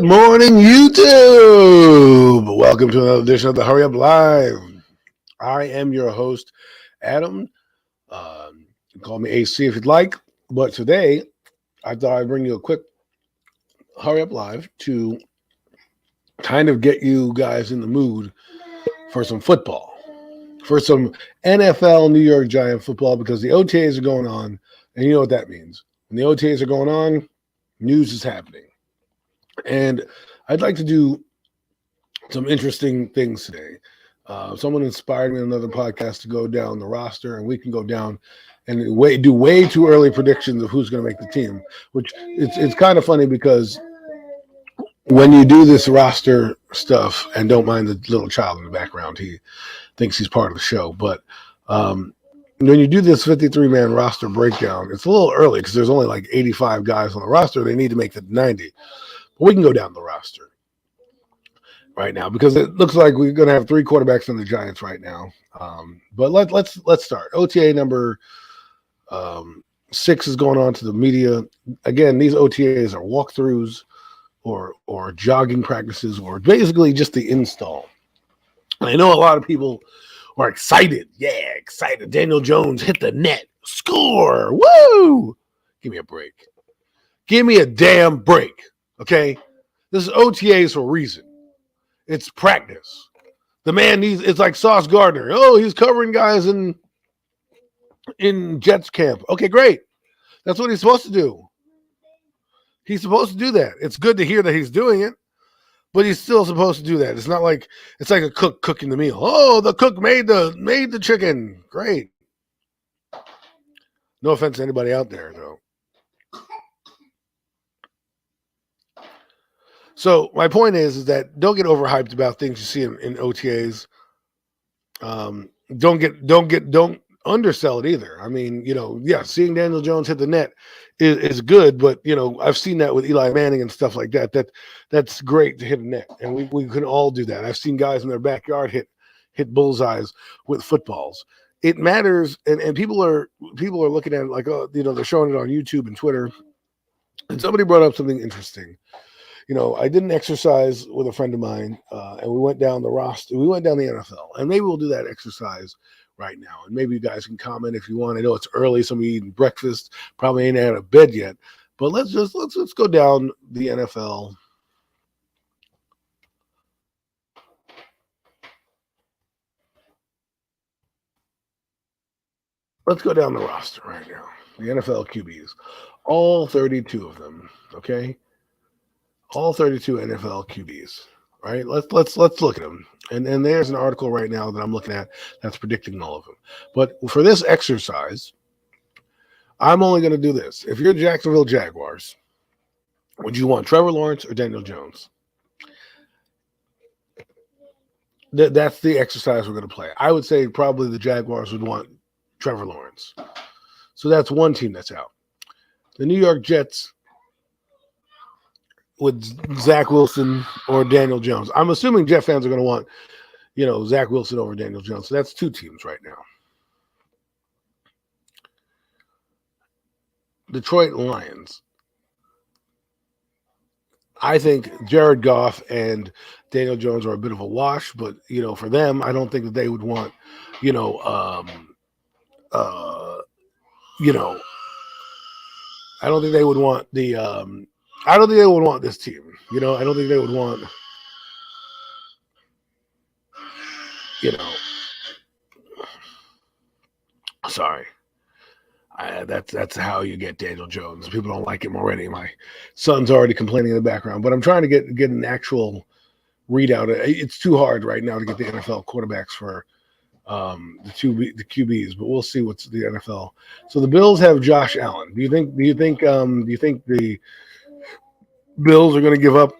morning, YouTube. Welcome to another edition of the Hurry Up Live. I am your host, Adam. You can call me AC if you'd like. But today, I thought I'd bring you a quick Hurry Up Live to kind of get you guys in the mood for some football, for some NFL New York Giant football, because the OTAs are going on, and you know what that means. When the OTAs are going on, news is happening. And I'd like to do some interesting things today. Someone inspired me in another podcast to go down the roster, and we can go down and do way too early predictions of who's going to make the team. Which it's kind of funny because when you do this roster stuff, and don't mind the little child in the background, he thinks he's part of the show. But when you do this 53-man roster breakdown, it's a little early because there's only like 85 guys on the roster. They need to make the 90. But we can go down the roster right now because it looks like we're going to have three quarterbacks on the Giants right now. But let's start. OTA number 6 is going on to the media. Again, these OTAs are walkthroughs or jogging practices or basically just the install. And I know a lot of people are excited. Yeah, excited. Daniel Jones hit the net. Score. Woo! Give me a break. Give me a damn break. Okay? This is OTAs for a reason. It's practice. The man needs, it's like Sauce Gardner. Oh, he's covering guys in Jets camp. Okay, great. That's what he's supposed to do. He's supposed to do that. It's good to hear that he's doing it, but he's still supposed to do that. It's not like it's like a cook cooking the meal. Oh, the cook made the chicken. Great. No offense to anybody out there, though. So my point is that don't get overhyped about things you see in OTAs. Don't undersell it either. I mean, seeing Daniel Jones hit the net is good, but I've seen that with Eli Manning and stuff like that. That's great to hit a net, and we can all do that. I've seen guys in their backyard hit bullseyes with footballs. It matters, and people are looking at it like, oh, they're showing it on YouTube and Twitter. And somebody brought up something interesting. I did an exercise with a friend of mine, and we went down the roster. We went down the NFL, and maybe we'll do that exercise right now. And maybe you guys can comment if you want. I know it's early. Some of you eating breakfast, probably ain't out of bed yet. But let's go down the NFL. Let's go down the roster right now. The NFL QBs, all 32 of them. Okay. All 32 NFL QBs, right? Let's look at them. And there's an article right now that I'm looking at that's predicting all of them. But for this exercise, I'm only going to do this. If you're Jacksonville Jaguars, would you want Trevor Lawrence or Daniel Jones? That's the exercise we're going to play. I would say probably the Jaguars would want Trevor Lawrence. So that's one team that's out. The New York Jets with Zach Wilson or Daniel Jones. I'm assuming Jet fans are going to want, Zach Wilson over Daniel Jones. So that's two teams right now. Detroit Lions. I think Jared Goff and Daniel Jones are a bit of a wash, but for them, I don't think that they would want, I don't think they would want I don't think they would want this team. I don't think they would want, sorry. That's how you get Daniel Jones. People don't like him already. My son's already complaining in the background, but I'm trying to get an actual readout. It's too hard right now to get the NFL quarterbacks for the QBs, but we'll see what's the NFL. So the Bills have Josh Allen. Do you think the Bills are going to give up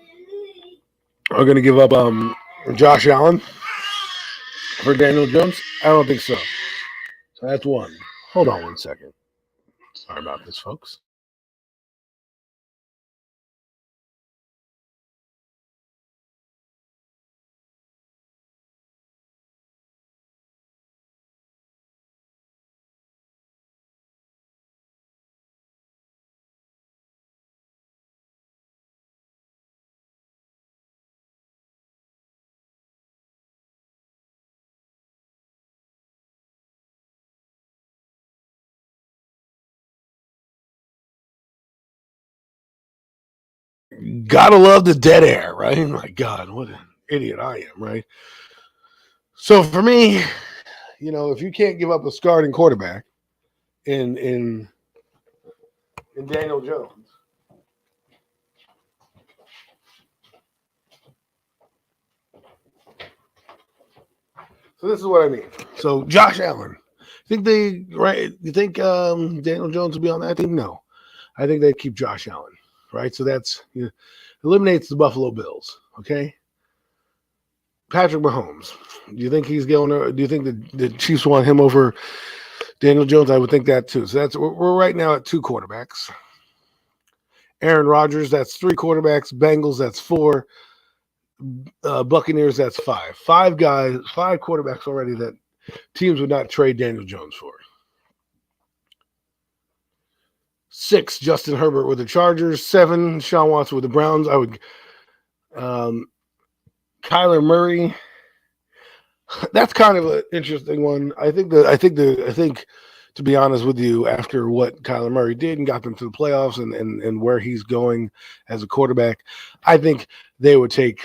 Josh Allen for Daniel Jones? I don't think so. So that's one. Hold on one second. Sorry about this, folks. Gotta love the dead air, right? My God, what an idiot I am, right? So for me, if you can't give up a starting quarterback in Daniel Jones, so this is what I mean. So Josh Allen, you think Daniel Jones will be on that team? No, I think they keep Josh Allen, right? So that's eliminates the Buffalo Bills. Okay, Patrick Mahomes. Do you think he's going? Do you think the Chiefs want him over Daniel Jones? I would think that too. So we're right now at 2 quarterbacks. Aaron Rodgers, that's 3 quarterbacks. Bengals, that's 4. Buccaneers, that's 5. 5 guys, 5 quarterbacks already that teams would not trade Daniel Jones for. 6, Justin Herbert with the Chargers. 7, Sean Watson with the Browns. I would Kyler Murray. That's kind of an interesting one. I think to be honest with you, after what Kyler Murray did and got them to the playoffs and where he's going as a quarterback, I think they would take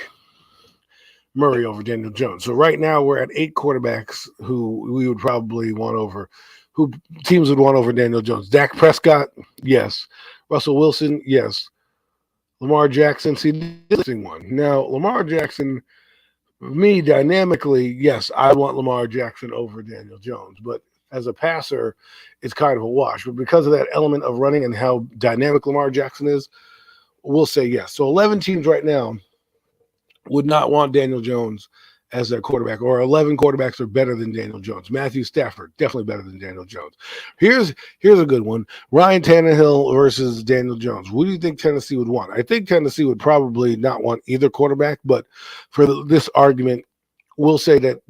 Murray over Daniel Jones. So right now we're at 8 quarterbacks who we would probably want over, who teams would want over Daniel Jones. Dak Prescott, yes. Russell Wilson, yes. Lamar Jackson, see, this is the interesting one. Now, Lamar Jackson, me, dynamically, yes, I want Lamar Jackson over Daniel Jones. But as a passer, it's kind of a wash. But because of that element of running and how dynamic Lamar Jackson is, we'll say yes. So 11 teams right now would not want Daniel Jones as their quarterback, or 11 quarterbacks are better than Daniel Jones. Matthew Stafford, definitely better than Daniel Jones. Here's a good one. Ryan Tannehill versus Daniel Jones. What do you think Tennessee would want? I think Tennessee would probably not want either quarterback, but for this argument, we'll say that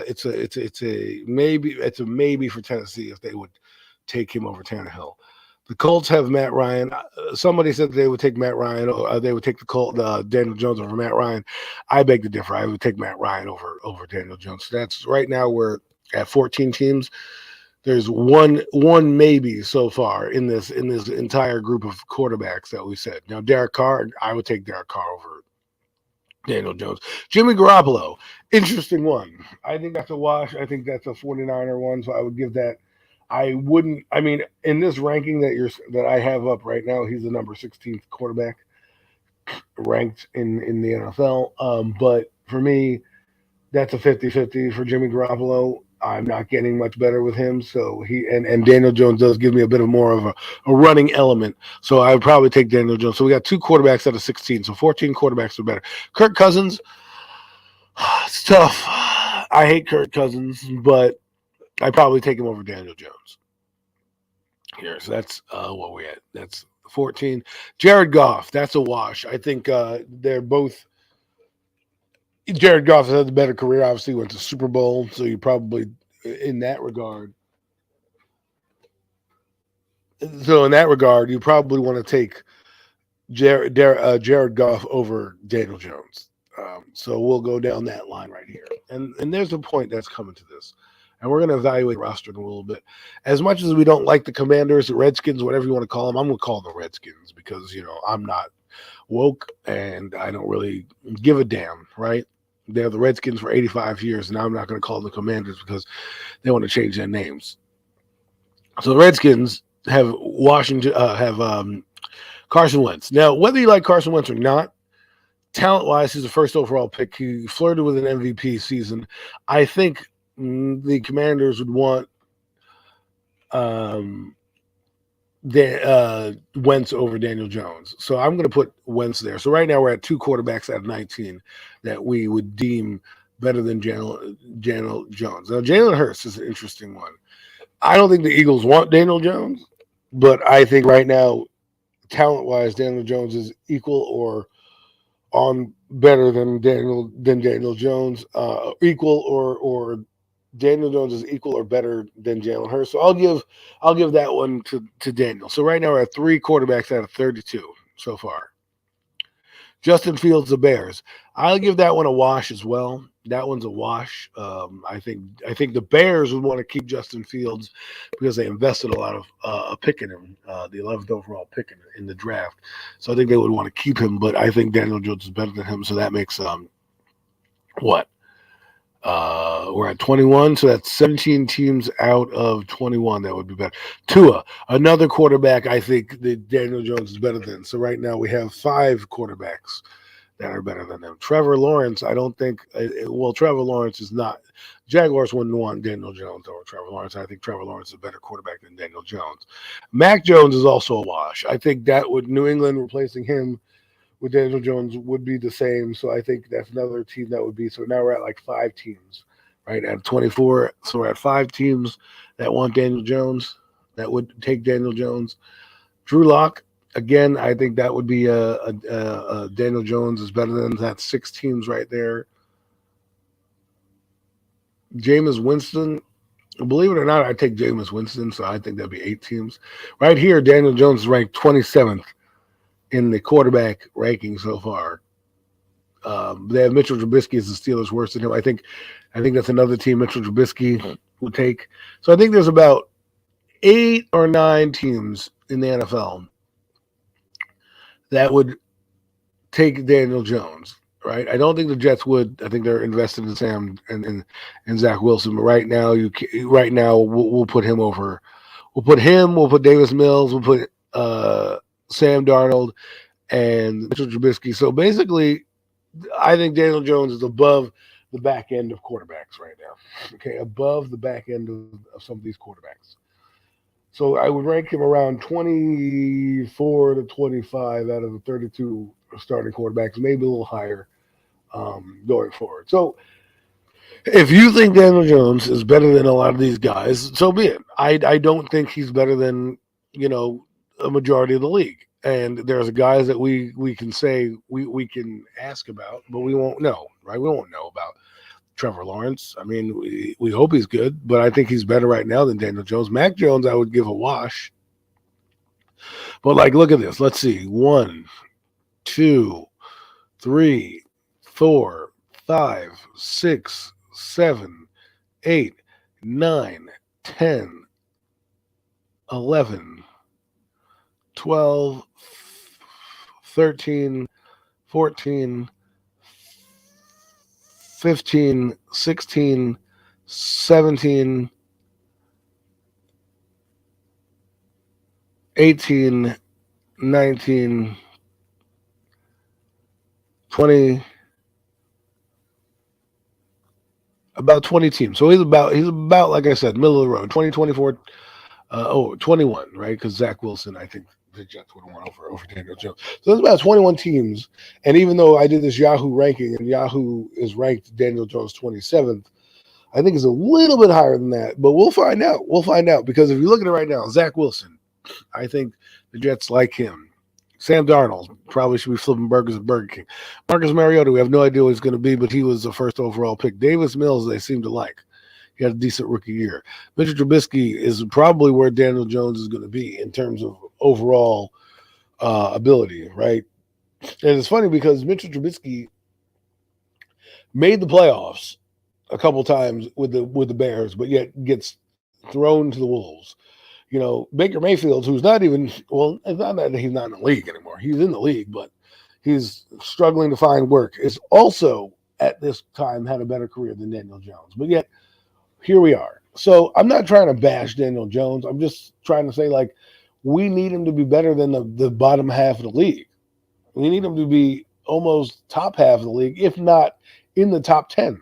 it's a maybe for Tennessee if they would take him over Tannehill. The Colts have Matt Ryan. Somebody said they would take Matt Ryan, or they would take Daniel Jones over Matt Ryan. I beg to differ. I would take Matt Ryan over Daniel Jones. So that's right now we're at 14 teams. There's one maybe so far in this entire group of quarterbacks that we said. Now Derek Carr, I would take Derek Carr over Daniel Jones. Jimmy Garoppolo, interesting one. I think that's a wash. I think that's a 49er one, so I would give that. I mean, in this ranking that I have up right now, he's the number 16th quarterback ranked in the NFL. But for me, that's a 50-50 for Jimmy Garoppolo. I'm not getting much better with him. So and Daniel Jones does give me a bit of more of a running element. So I would probably take Daniel Jones. So we got 2 quarterbacks out of 16. So 14 quarterbacks are better. Kirk Cousins, it's tough. I hate Kirk Cousins, but I probably take him over Daniel Jones. Here, so that's what we at. That's 14. Jared Goff, that's a wash. I think they're both. Jared Goff has had the better career. Obviously, went to Super Bowl, so you probably in that regard. So in that regard, you probably want to take Jared Goff over Daniel Jones. So we'll go down that line right here, and there's a point that's coming to this. And we're going to evaluate the roster in a little bit. As much as we don't like the Commanders, the Redskins, whatever you want to call them, I'm going to call them the Redskins because, I'm not woke and I don't really give a damn, right? They're the Redskins for 85 years, and I'm not going to call them the Commanders because they want to change their names. So the Redskins have Carson Wentz. Now, whether you like Carson Wentz or not, talent-wise, he's the first overall pick. He flirted with an MVP season. I think the Commanders would want Wentz over Daniel Jones. So I'm going to put Wentz there. So right now we're at 2 quarterbacks out of 19 that we would deem better than Daniel Jones. Now Jalen Hurts is an interesting one. I don't think the Eagles want Daniel Jones, but I think right now, talent-wise, Daniel Jones is equal or on better than Daniel Jones. Equal or Daniel Jones is equal or better than Jalen Hurts. So I'll give that one to Daniel. So right now we're at 3 quarterbacks out of 32 so far. Justin Fields, the Bears. I'll give that one a wash as well. That one's a wash. I think the Bears would want to keep Justin Fields because they invested a lot of a pick in him, the 11th overall pick in the draft. So I think they would want to keep him. But I think Daniel Jones is better than him. So that makes what we're at 21. So that's 17 teams out of 21. That would be better. Tua, another quarterback. I think that Daniel Jones is better than. So right now we have 5 quarterbacks that are better than them. Trevor Lawrence, I don't think. Well, Trevor Lawrence is not. Jaguars wouldn't want Daniel Jones over Trevor Lawrence. I think Trevor Lawrence is a better quarterback than Daniel Jones. Mac Jones is also a wash. I think that with New England replacing him with Daniel Jones would be the same. So I think that's another team that would be. So now we're at like 5 teams, right? At 24. So we're at 5 teams that want Daniel Jones, that would take Daniel Jones. Drew Lock, again, I think that would be a Daniel Jones is better than that. 6 teams right there. Jameis Winston, believe it or not, I take Jameis Winston, so I think that'd be 8 teams. Right here, Daniel Jones is ranked 27th in the quarterback ranking so far. They have Mitchell Trubisky as the Steelers worse than him. I think that's another team Mitchell Trubisky would take. So I think there's about 8 or 9 teams in the NFL that would take Daniel Jones, right? I don't think the Jets would. I think they're invested in Sam and Zach Wilson. But right now, we'll put him over. We'll put him. We'll put Davis Mills. We'll put Sam Darnold and Mitchell Trubisky. So basically, I think Daniel Jones is above the back end of quarterbacks right now. Okay, above the back end of some of these quarterbacks. So I would rank him around 24 to 25 out of the 32 starting quarterbacks, maybe a little higher going forward. So if you think Daniel Jones is better than a lot of these guys, so be it. I don't think he's better than, a majority of the league. And there's guys that we can say we can ask about, but we won't know, right? We won't know about Trevor Lawrence. I mean, we hope he's good, but I think he's better right now than Daniel Jones. Mac Jones, I would give a wash. But look at this. Let's see. 1, 2, 3, 4, 5, 6, 7, 8, 9, 10, 11, 12, 13, 14, 15, 16, 17, 18, 19, 20, about 20 teams. So he's about like I said, middle of the road, 20, 24, 21, right? Because Zach Wilson, I think the Jets would have won over Daniel Jones. So there's about 21 teams. And even though I did this Yahoo ranking and Yahoo is ranked Daniel Jones 27th, I think it's a little bit higher than that. But we'll find out. We'll find out. Because if you look at it right now, Zach Wilson, I think the Jets like him. Sam Darnold probably should be flipping burgers at Burger King. Marcus Mariota, we have no idea what he's going to be, but he was the first overall pick. Davis Mills, they seem to like. He had a decent rookie year. Mitchell Trubisky is probably where Daniel Jones is going to be in terms of overall ability, right? And it's funny because Mitchell Trubisky made the playoffs a couple times with the Bears, but yet gets thrown to the Wolves. Baker Mayfield, who's not even well, it's not that he's not in the league anymore. He's in the league, but he's struggling to find work. Is also at this time had a better career than Daniel Jones, but yet here we are. So I'm not trying to bash Daniel Jones. I'm just trying to say, we need him to be better than the bottom half of the league. We need him to be almost top half of the league, if not in the top 10.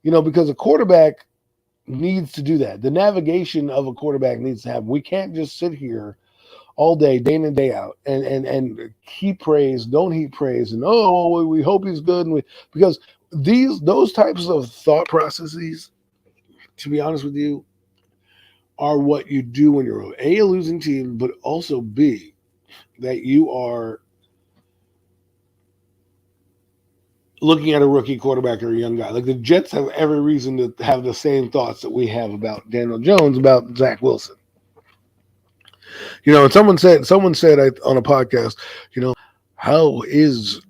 Because a quarterback needs to do that. The navigation of a quarterback needs to happen. We can't just sit here all day in and day out, and heap praise, don't heap praise, and we hope he's good, because those types of thought processes, to be honest with you, are what you do when you're a losing team, but also B, that you are looking at a rookie quarterback or a young guy. The Jets have every reason to have the same thoughts that we have about Daniel Jones, about Zach Wilson. And someone said on a podcast, how is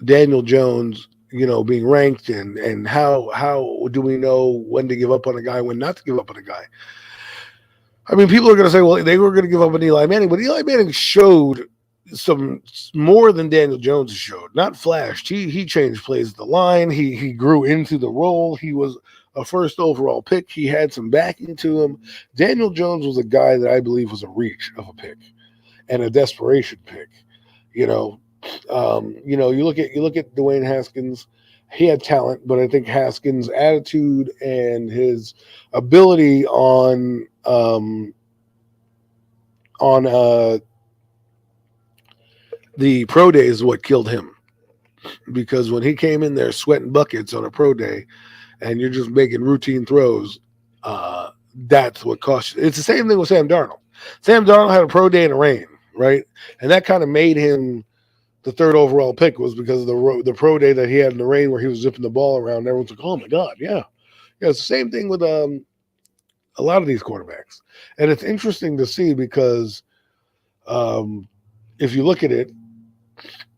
Daniel Jones, being ranked, and how do we know when to give up on a guy, when not to give up on a guy? I mean, people are going to say, well, they were going to give up on Eli Manning, but Eli Manning showed some more than Daniel Jones showed. Not flashed. He changed plays at the line. He grew into the role. He was a first overall pick. He had some backing to him. Daniel Jones was a guy that I believe was a reach of a pick and a desperation pick. You know, you look at Dwayne Haskins. He had talent, but I think Haskins' attitude and his ability on the pro day is what killed him. Because when he came in there sweating buckets on a pro day, and you're just making routine throws, that's what cost you. It's the same thing with Sam Darnold. Sam Darnold had a pro day in the rain, right? And that kind of made him the third overall pick, was because of the pro day that he had in the rain where he was zipping the ball around. Everyone's like, oh my God, yeah. Yeah, it's the same thing with a lot of these quarterbacks. And it's interesting to see because if you look at it,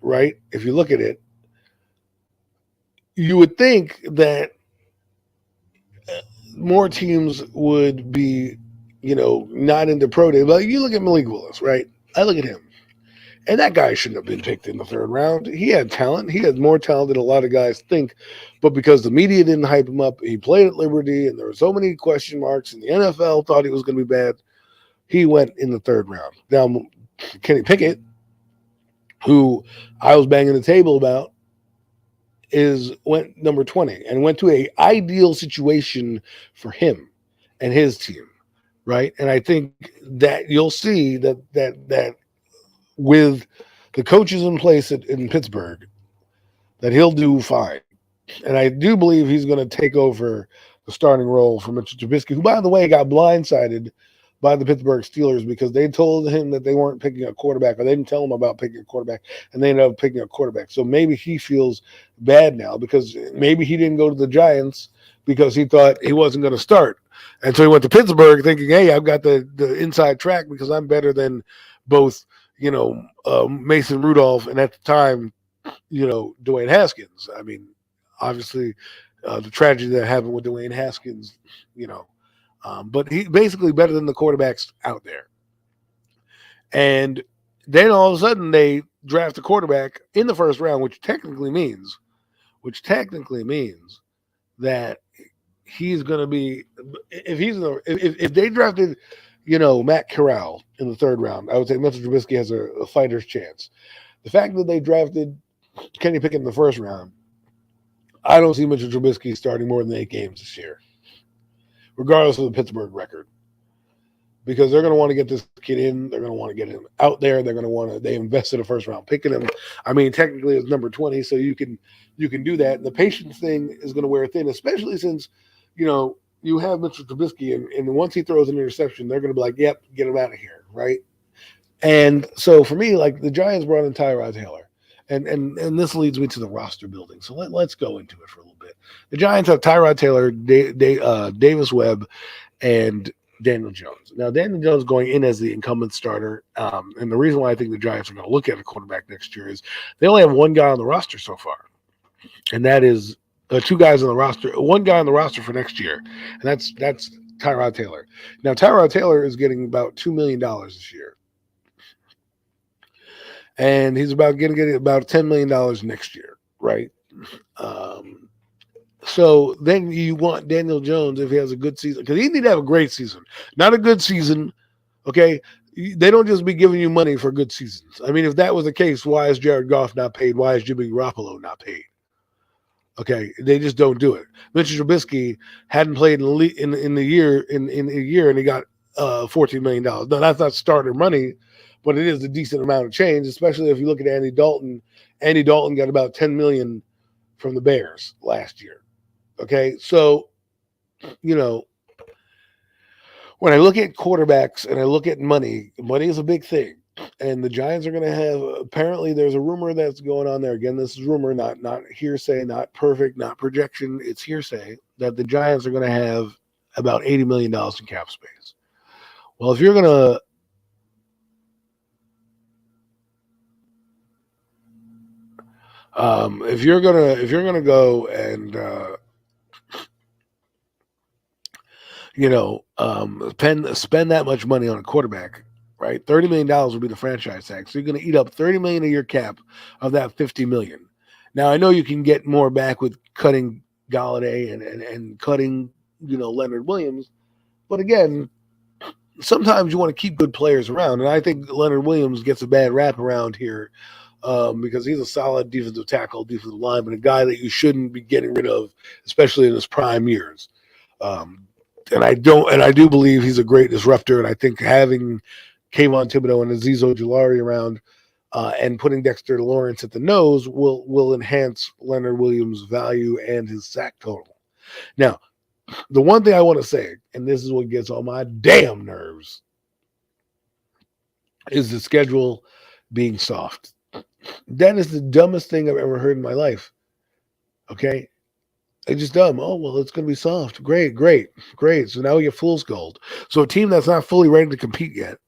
right, you would think that more teams would be, not into pro day. But you look at Malik Willis, right? I look at him. And that guy shouldn't have been picked in the third round. He had talent. He had more talent than a lot of guys think. But because the media didn't hype him up, he played at Liberty, and there were so many question marks, and the NFL thought he was going to be bad. He went in the third round. Now, Kenny Pickett, who I was banging the table about, went number 20 and went to a ideal situation for him and his team, right? And I think that you'll see that with the coaches in place in Pittsburgh, that he'll do fine. And I do believe he's going to take over the starting role from Mitchell Trubisky, who, by the way, got blindsided by the Pittsburgh Steelers because they told him that they weren't picking a quarterback, or they didn't tell him about picking a quarterback, and they ended up picking a quarterback. So maybe he feels bad now because maybe he didn't go to the Giants because he thought he wasn't going to start. And so he went to Pittsburgh thinking, hey, I've got the inside track because I'm better than both, Mason Rudolph and at the time, Dwayne Haskins. I mean, obviously, the tragedy that happened with Dwayne Haskins, but he basically better than the quarterbacks out there. And then all of a sudden they draft a quarterback in the first round, which technically means that he's going to be, if they drafted, Matt Corral in the third round, I would say Mitchell Trubisky has a fighter's chance. The fact that they drafted Kenny Pickett in the first round, I don't see Mitchell Trubisky starting more than 8 games this year, regardless of the Pittsburgh record, because they're going to want to get this kid in. They're going to want to get him out there. They're going to want to. They invested a first round pick in him. I mean, technically it's number 20, so you can do that. And the patience thing is going to wear thin, especially since you have Mitchell Trubisky, and once he throws an interception, they're going to be like, "Yep, get him out of here," right? And so for me, like, the Giants brought in Tyrod Taylor. And this leads me to the roster building. So let's go into it for a little bit. The Giants have Tyrod Taylor, Davis Webb, and Daniel Jones. Now, Daniel Jones going in as the incumbent starter. And the reason why I think the Giants are going to look at a quarterback next year is they only have one guy on the roster so far. And that is 2 guys on the roster, one guy on the roster for next year. And that's Tyrod Taylor. Now, Tyrod Taylor is getting about $2 million this year. And he's about going to get about $10 million next year, right? So then you want Daniel Jones, if he has a good season, because he need to have a great season, not a good season, okay? They don't just be giving you money for good seasons. I mean, if that was the case, why is Jared Goff not paid? Why is Jimmy Garoppolo not paid? Okay, they just don't do it. Mitchell Trubisky hadn't played in a year, and he got $14 million. No, that's not starter money, but it is a decent amount of change, especially if you look at Andy Dalton. Andy Dalton got about $10 million from the Bears last year. Okay, so when I look at quarterbacks and I look at money is a big thing. And the Giants are going to have, apparently there's a rumor that's going on there. Again, this is rumor, not hearsay, not perfect, not projection. It's hearsay that the Giants are going to have about $80 million in cap space. Well, if you're going to If you're gonna go and spend that much money on a quarterback, right? $30 million would be the franchise tag. So you're going to eat up $30 million of your cap of that $50 million. Now I know you can get more back with cutting Galladay and cutting Leonard Williams, but again, sometimes you want to keep good players around, and I think Leonard Williams gets a bad rap around here because he's a solid defensive tackle, defensive lineman, a guy that you shouldn't be getting rid of, especially in his prime years. Um, and I do believe he's a great disruptor, and I think having Kayvon Thibodeau and Azeez Ojulari around and putting Dexter Lawrence at the nose will enhance Leonard Williams' value and his sack total. Now, the one thing I want to say, and this is what gets on my damn nerves, is the schedule being soft. That is the dumbest thing I've ever heard in my life. Okay? It's just dumb. Oh, well, it's going to be soft. Great. So now we get fool's gold. So a team that's not fully ready to compete yet,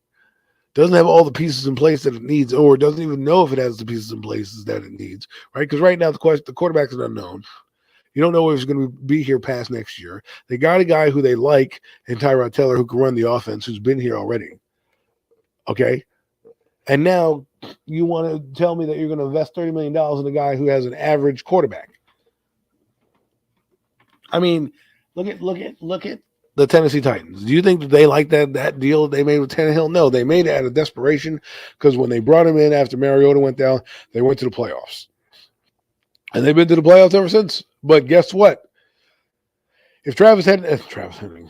doesn't have all the pieces in place that it needs, or doesn't even know if it has the pieces in places that it needs, right? Because right now the quarterback is unknown. You don't know if he's going to be here past next year. They got a guy who they like in Tyrod Taylor who can run the offense, who's been here already. Okay? And now you want to tell me that you're going to invest $30 million in a guy who has an average quarterback. I mean, look at the Tennessee Titans. Do you think that they like that deal that they made with Tannehill? No, they made it out of desperation because when they brought him in after Mariota went down, they went to the playoffs. And they've been to the playoffs ever since. But guess what? If Travis Henry,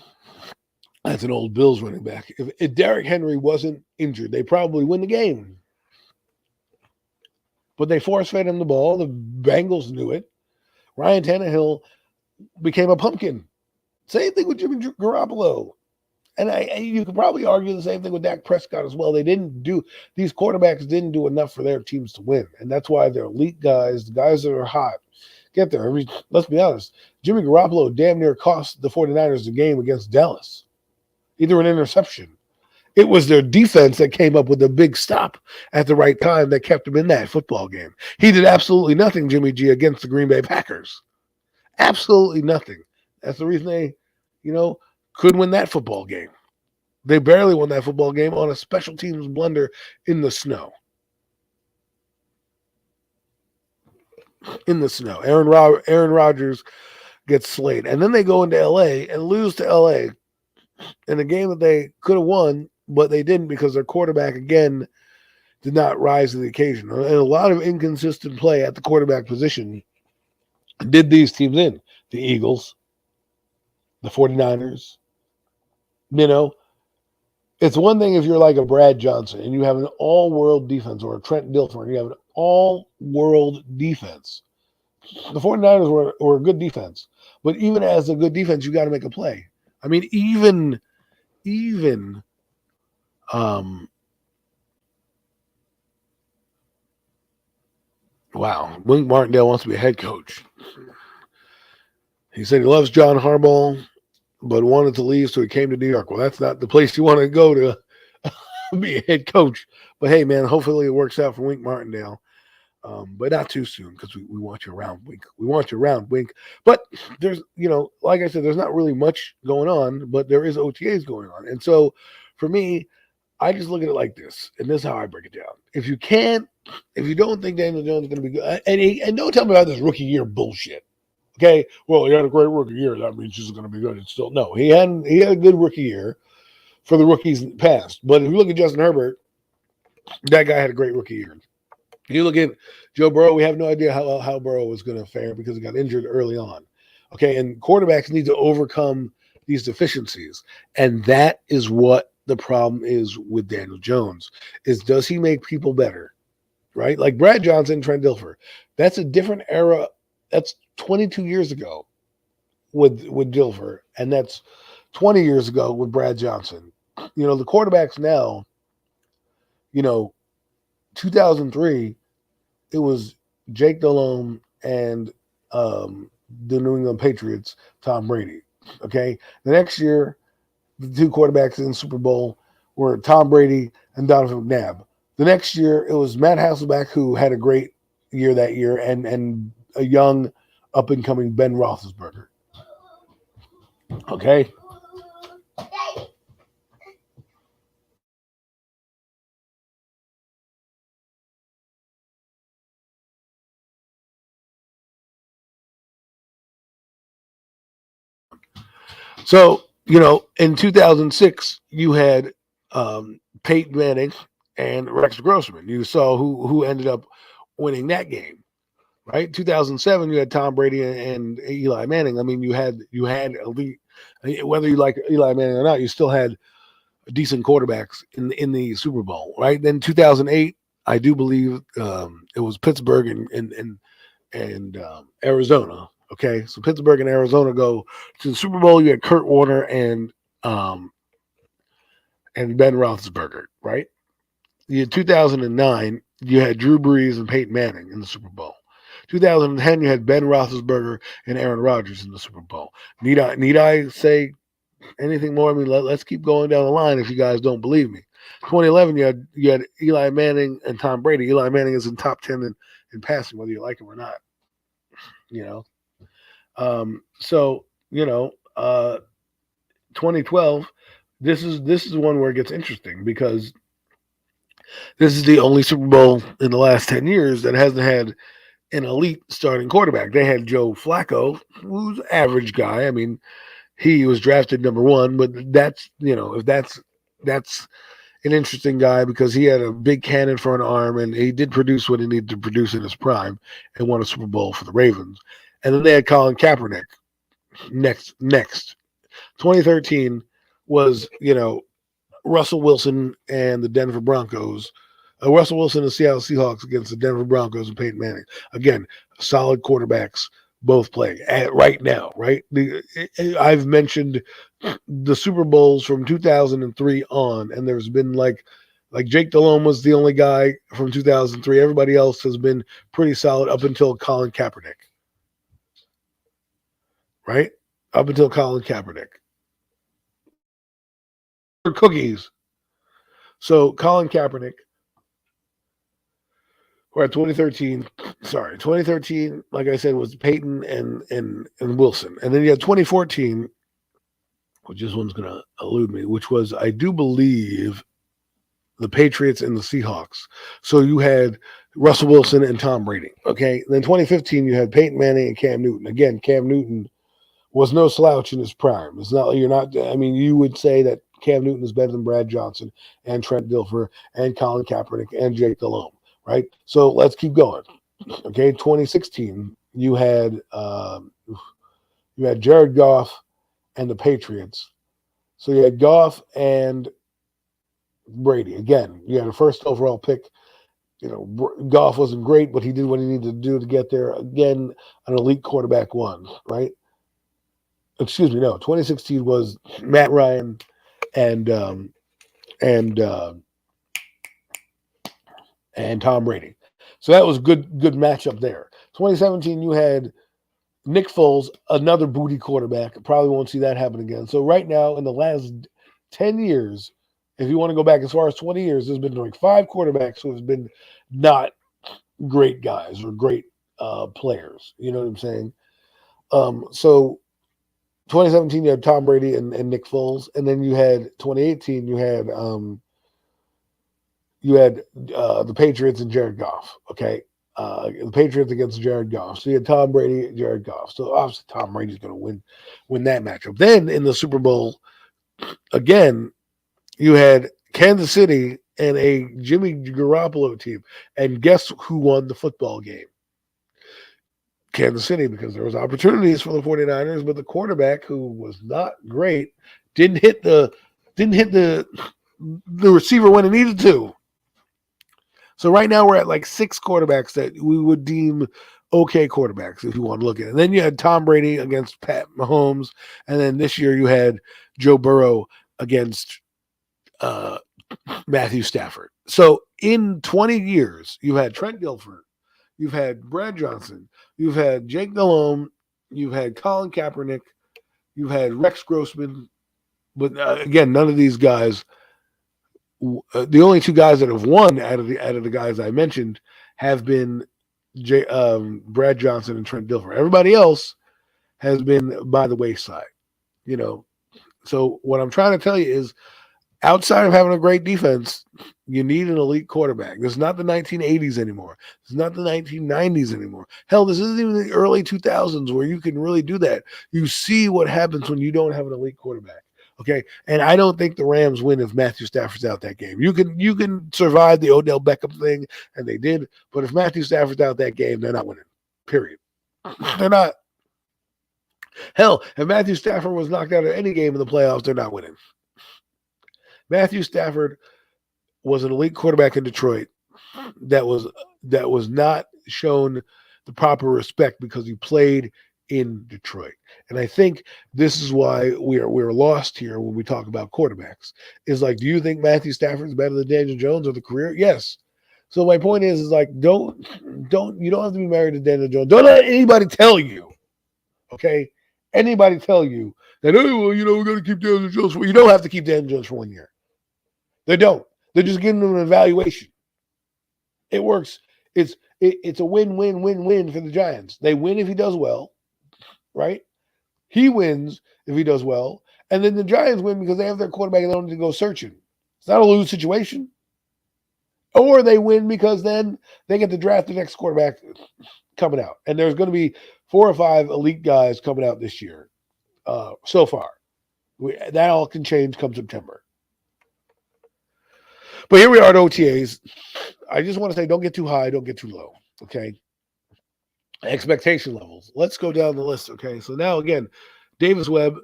that's an old Bills running back. If Derrick Henry wasn't injured, they probably win the game. But they force-fed him the ball. The Bengals knew it. Ryan Tannehill became a pumpkin. Same thing with Jimmy Garoppolo. And you could probably argue the same thing with Dak Prescott as well. These quarterbacks didn't do enough for their teams to win. And that's why they're elite guys, the guys that are hot, get there. I mean, let's be honest. Jimmy Garoppolo damn near cost the 49ers the game against Dallas. Either an interception. It was their defense that came up with a big stop at the right time that kept him in that football game. He did absolutely nothing, Jimmy G, against the Green Bay Packers. Absolutely nothing. That's the reason they, could win that football game. They barely won that football game on a special teams blunder in the snow. Aaron Rodgers gets slayed. And then they go into L.A. and lose to L.A. in a game that they could have won, but they didn't because their quarterback, again, did not rise to the occasion. And a lot of inconsistent play at the quarterback position did these teams in. The Eagles, the 49ers. It's one thing if you're like a Brad Johnson and you have an all-world defense, or a Trent Dilfer and you have an all-world defense. The 49ers were a good defense. But even as a good defense, you got to make a play. I mean, even wow, Wink Martindale wants to be a head coach. He said he loves John Harbaugh, but wanted to leave, so he came to New York. Well, that's not the place you want to go to be a head coach. But hey, man, hopefully it works out for Wink Martindale. But not too soon, because we want you around, Wink. We want you around, Wink. But there's, like I said, there's not really much going on, but there is OTAs going on. And so for me, I just look at it like this, and this is how I break it down. If you don't think Daniel Jones is going to be good, and don't tell me about this rookie year bullshit. Okay, well, he had a great rookie year. That means he's going to be good. It's still no. He had a good rookie year for the rookies past. But if you look at Justin Herbert, that guy had a great rookie year. You look at Joe Burrow, we have no idea how Burrow was going to fare because he got injured early on. Okay, and quarterbacks need to overcome these deficiencies. And that is what the problem is with Daniel Jones, is does he make people better, right? Like Brad Johnson, Trent Dilfer. That's a different era. That's 22 years ago with Dilfer, and that's 20 years ago with Brad Johnson. The quarterbacks now, 2003, it was Jake Delhomme and the New England Patriots, Tom Brady. Okay, the next year, the two quarterbacks in the Super Bowl were Tom Brady and Donovan McNabb. The next year, it was Matt Hasselbeck, who had a great, that year, and a young up and coming Ben Roethlisberger. Okay. So, in 2006, you had Peyton Manning and Rex Grossman. You saw who ended up winning that game, right? 2007, you had Tom Brady and Eli Manning. I mean, you had elite. Whether you like Eli Manning or not, you still had decent quarterbacks in the Super Bowl, right? Then 2008, I do believe it was Pittsburgh and Arizona. Okay, so Pittsburgh and Arizona go to the Super Bowl. You had Kurt Warner um, and Ben Roethlisberger, right? You had 2009. You had Drew Brees and Peyton Manning in the Super Bowl. 2010, you had Ben Roethlisberger and Aaron Rodgers in the Super Bowl. Need I say anything more? I mean, let's keep going down the line if you guys don't believe me. 2011, you had Eli Manning and Tom Brady. Eli Manning is in top 10 in passing, whether you like him or not. You know, so 2012. This is one where it gets interesting because this is the only Super Bowl in the last 10 years that hasn't had an elite starting quarterback. They had Joe Flacco, who's an average guy. I mean, he was drafted number one, but if that's an interesting guy because he had a big cannon for an arm and he did produce what he needed to produce in his prime and won a Super Bowl for the Ravens. And then they had Colin Kaepernick next. 2013 was, Russell Wilson and the Denver Broncos. Russell Wilson and the Seattle Seahawks against the Denver Broncos and Peyton Manning. Again, solid quarterbacks both playing right now, right? I've mentioned the Super Bowls from 2003 on, and there's been like Jake Delhomme was the only guy from 2003. Everybody else has been pretty solid up until Colin Kaepernick, right? Up until Colin Kaepernick. Cookies. So Colin Kaepernick, or 2013, sorry, 2013, like I said, was Peyton and Wilson. And then you had 2014, which this one's going to elude me, which was, I do believe, the Patriots and the Seahawks. So you had Russell Wilson and Tom Brady. Okay. Then 2015, you had Peyton Manning and Cam Newton. Again, Cam Newton was no slouch in his prime. It's not, I mean, you would say that Cam Newton is better than Brad Johnson and Trent Dilfer and Colin Kaepernick and Jake Delhomme, right? So let's keep going. Okay. 2016, you had Jared Goff and the Patriots. So you had Goff and Brady. Again, you had a first overall pick. Goff wasn't great, but he did what he needed to do to get there. Again, an elite quarterback won, right? Excuse me, no. 2016 was Matt Ryan and and and Tom Brady. So that was good matchup there. 2017, you had Nick Foles, another booty quarterback. Probably won't see that happen again. So right now, in the last 10 years, if you want to go back as far as 20 years, there's been like 5 quarterbacks who have been not great guys or great players. You know what I'm saying? So 2017, you had Tom Brady and Nick Foles, and then you had 2018, you had the Patriots and Jared Goff. Okay, the Patriots against Jared Goff. So you had Tom Brady, and Jared Goff. So obviously Tom Brady's going to win that matchup. Then in the Super Bowl, again, you had Kansas City and a Jimmy Garoppolo team, and guess who won the football game? Kansas City, because there was opportunities for the 49ers, but the quarterback, who was not great, didn't hit the receiver when it needed to. So right now we're at like 6 quarterbacks that we would deem okay quarterbacks if you want to look at it. And then you had Tom Brady against Pat Mahomes, and then this year you had Joe Burrow against Matthew Stafford. So in 20 years, you've had Trent Dilfer, you've had Brad Johnson, you've had Jake Delhomme, you've had Colin Kaepernick, you've had Rex Grossman, but again, none of these guys. The only 2 guys that have won out of the guys I mentioned have been Brad Johnson and Trent Dilfer. Everybody else has been by the wayside, you know. So what I'm trying to tell you is, outside of having a great defense, you need an elite quarterback. This is not the 1980s anymore. This is not the 1990s anymore. Hell, this isn't even the early 2000s where you can really do that. You see what happens when you don't have an elite quarterback. Okay, and I don't think the Rams win if Matthew Stafford's out that game. You can survive the Odell Beckham thing, and they did. But if Matthew Stafford's out that game, they're not winning. Period. They're not. Hell, if Matthew Stafford was knocked out of any game in the playoffs, they're not winning. Matthew Stafford was an elite quarterback in Detroit that was not shown the proper respect because he played in Detroit. And I think this is why we're lost here when we talk about quarterbacks. Is like, do you think Matthew Stafford's better than Daniel Jones of the career? Yes. So my point is like, don't you don't have to be married to Daniel Jones. Don't let anybody tell you, okay? Anybody tell you that, oh, well, we're going to keep Daniel Jones. Well, you don't have to keep Daniel Jones for 1 year. They don't. They're just giving them an evaluation. It works. It's a win-win-win-win for the Giants. They win if he does well, right? He wins if he does well. And then the Giants win because they have their quarterback and they don't need to go searching. It's not a lose situation. Or they win because then they get to draft the next quarterback coming out. And there's going to be 4 or 5 elite guys coming out this year so far. That all can change come September. But here we are at OTAs. I just want to say, don't get too high, don't get too low, okay? Expectation levels. Let's go down the list, okay? So now, again, Davis Webb,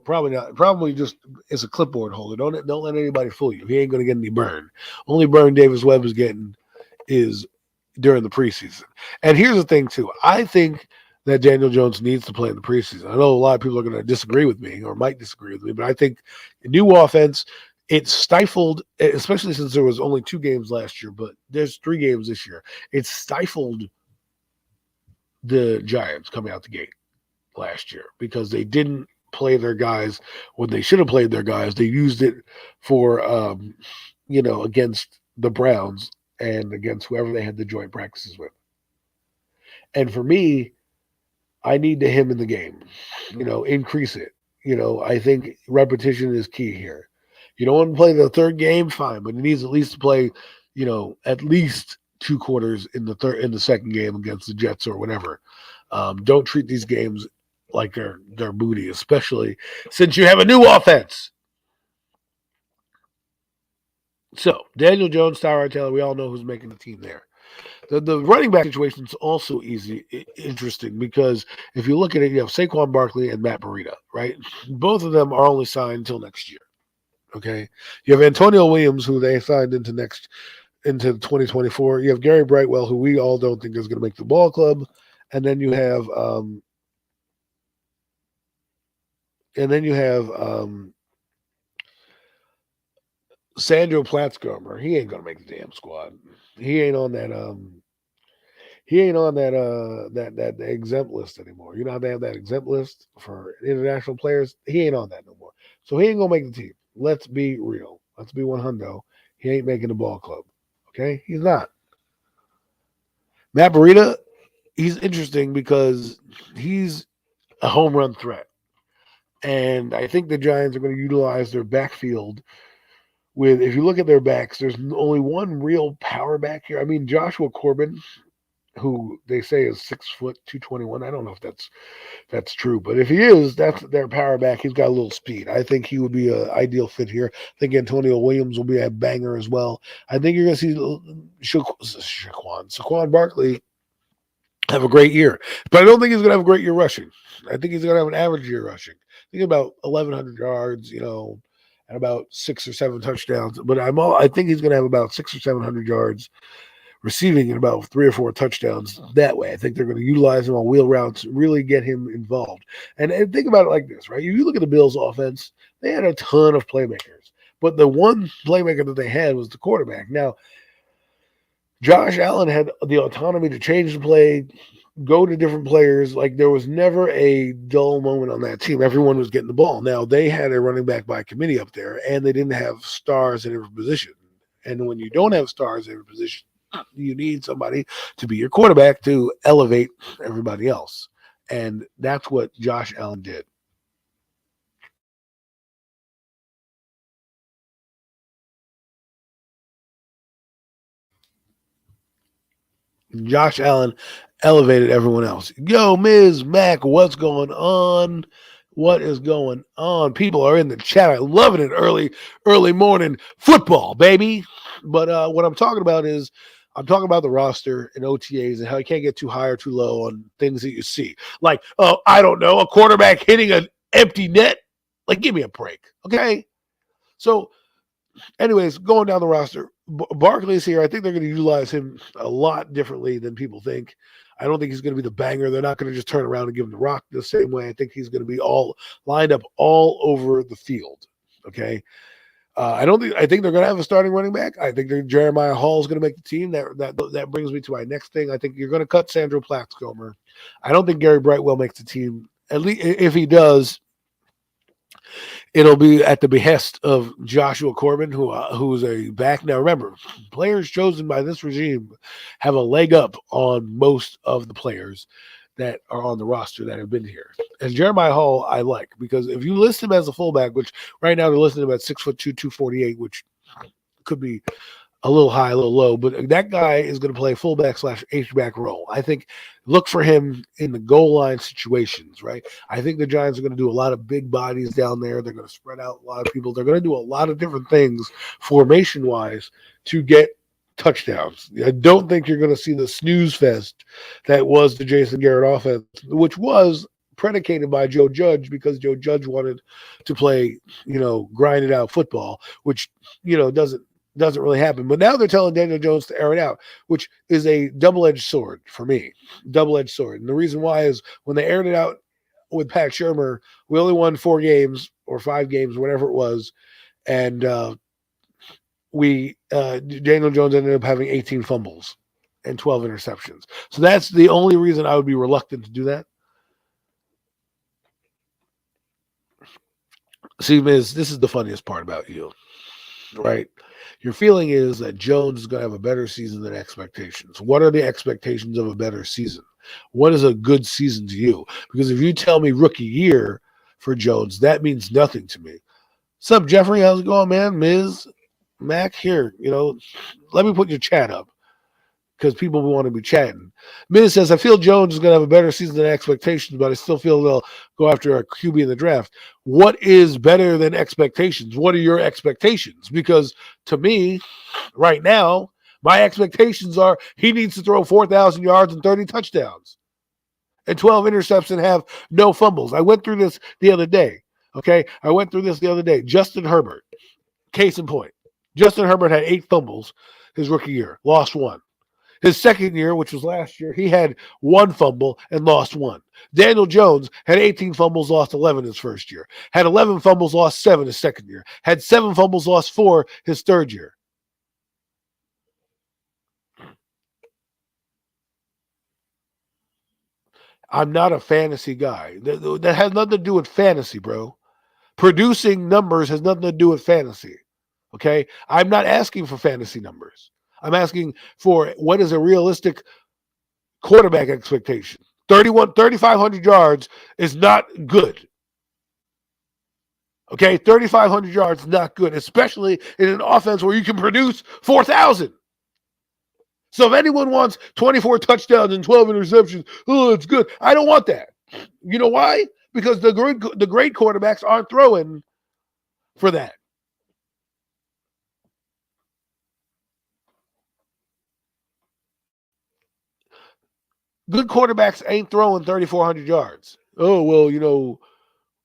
probably just is a clipboard holder. Don't let anybody fool you. He ain't going to get any burn. Only burn Davis Webb is getting is during the preseason. And here's the thing, too. I think that Daniel Jones needs to play in the preseason. I know a lot of people are going to disagree with me or might disagree with me, but I think a new offense – it stifled, especially since there was only 2 games last year, but there's 3 games this year. It stifled the Giants coming out the gate last year because they didn't play their guys when they should have played their guys. They used it for, against the Browns and against whoever they had the joint practices with. And for me, I need him in the game, increase it. I think repetition is key here. You don't want to play the 3rd game, fine, but he needs at least to play, at least 2 quarters in the 2nd game against the Jets or whatever. Don't treat these games like they're booty, especially since you have a new offense. So Daniel Jones, Tyrod Taylor, we all know who's making the team there. The running back situation is also interesting because if you look at it, you have Saquon Barkley and Matt Breida, right? Both of them are only signed until next year. Okay, you have Antonio Williams, who they signed into 2024. You have Gary Brightwell, who we all don't think is going to make the ball club, and then you have Sandro Platzgummer. He ain't going to make the damn squad. He ain't on that that exempt list anymore. You know how they have that exempt list for international players? He ain't on that no more. So he ain't going to make the team. Let's be real. Let's be 100. He ain't making the ball club. Okay? He's not. Matt Breida, he's interesting because he's a home run threat. And I think the Giants are going to utilize their backfield with, if you look at their backs, there's only one real power back here. I mean, Joshua Corbin, who they say is 6 foot, 221. I don't know if that's true, but if he is, that's their power back. He's got a little speed. I think he would be an ideal fit here. I think Antonio Williams will be a banger as well. I think you're going to see Saquon Barkley have a great year, but I don't think he's going to have a great year rushing. I think he's going to have an average year rushing. I think about 1,100 yards, and about 6 or 7 touchdowns. But I think he's going to have about 600 or 700 yards receiving and about 3 or 4 touchdowns that way. I think they're going to utilize him on wheel routes, really get him involved. And think about it like this, right? You look at the Bills' offense, they had a ton of playmakers. But the one playmaker that they had was the quarterback. Now, Josh Allen had the autonomy to change the play, go to different players. Like, there was never a dull moment on that team. Everyone was getting the ball. Now, they had a running back by committee up there, and they didn't have stars in every position. And when you don't have stars in every position, You need somebody to be your quarterback to elevate everybody else. And that's what Josh Allen did. Josh Allen elevated everyone else. Yo, Ms. Mac, what's going on? What is going on? People are in the chat. I love it early morning football, baby. But what I'm talking about is I'm talking about the roster and OTAs and how you can't get too high or too low on things that you see. Like, I don't know, a quarterback hitting an empty net. Like, give me a break. Okay. So anyways, going down the roster, Barkley's here. I think they're going to utilize him a lot differently than people think. I don't think he's going to be the banger. They're not going to just turn around and give him the rock the same way. I think he's going to be all lined up all over the field. Okay. I don't think. I think they're going to have a starting running back. I think Jeremiah Hall is going to make the team. That brings me to my next thing. I think you're going to cut Sandro Plaxcomer. I don't think Gary Brightwell makes the team. At least if he does, it'll be at the behest of Joshua Corbin, who's a back. Now, remember, players chosen by this regime have a leg up on most of the players that are on the roster that have been here. And Jeremiah Hall, I like, because if you list him as a fullback, which right now they're listing him at 6'2", 248, which could be a little high, a little low, but that guy is going to play fullback / H-back role. I think look for him in the goal line situations, right? I think the Giants are going to do a lot of big bodies down there. They're going to spread out a lot of people. They're going to do a lot of different things formation-wise to get touchdowns. I don't think you're going to see the snooze fest that was the Jason Garrett offense, which was predicated by Joe Judge because Joe Judge wanted to play, grinded out football, which, doesn't really happen. But now they're telling Daniel Jones to air it out, which is a double-edged sword for me. Double-edged sword. And the reason why is when they aired it out with Pat Shurmur, we only won 4 games or 5 games, whatever it was. And Daniel Jones ended up having 18 fumbles and 12 interceptions. So that's the only reason I would be reluctant to do that. See, Miz, this is the funniest part about you, right? Your feeling is that Jones is going to have a better season than expectations. What are the expectations of a better season? What is a good season to you? Because if you tell me rookie year for Jones, that means nothing to me. What's up, Jeffrey? How's it going, man? Ms. Mac, here, let me put your chat up because people want to be chatting. Miz says, I feel Jones is going to have a better season than expectations, but I still feel they'll go after a QB in the draft. What is better than expectations? What are your expectations? Because to me, right now, my expectations are he needs to throw 4,000 yards and 30 touchdowns and 12 intercepts and have no fumbles. I went through this the other day. Okay. Justin Herbert, case in point. Justin Herbert had 8 fumbles his rookie year, lost 1. His second year, which was last year, he had 1 fumble and lost 1. Daniel Jones had 18 fumbles, lost 11 his first year. Had 11 fumbles, lost 7 his second year. Had 7 fumbles, lost 4 his third year. I'm not a fantasy guy. That has nothing to do with fantasy, bro. Producing numbers has nothing to do with fantasy. Okay? I'm not asking for fantasy numbers. I'm asking for what is a realistic quarterback expectation. 3,500 yards is not good. Okay, 3,500 yards not good, especially in an offense where you can produce 4,000. So if anyone wants 24 touchdowns and 12 interceptions, it's good. I don't want that. You know why? Because the great quarterbacks aren't throwing for that. Good quarterbacks ain't throwing 3,400 yards. Oh, well,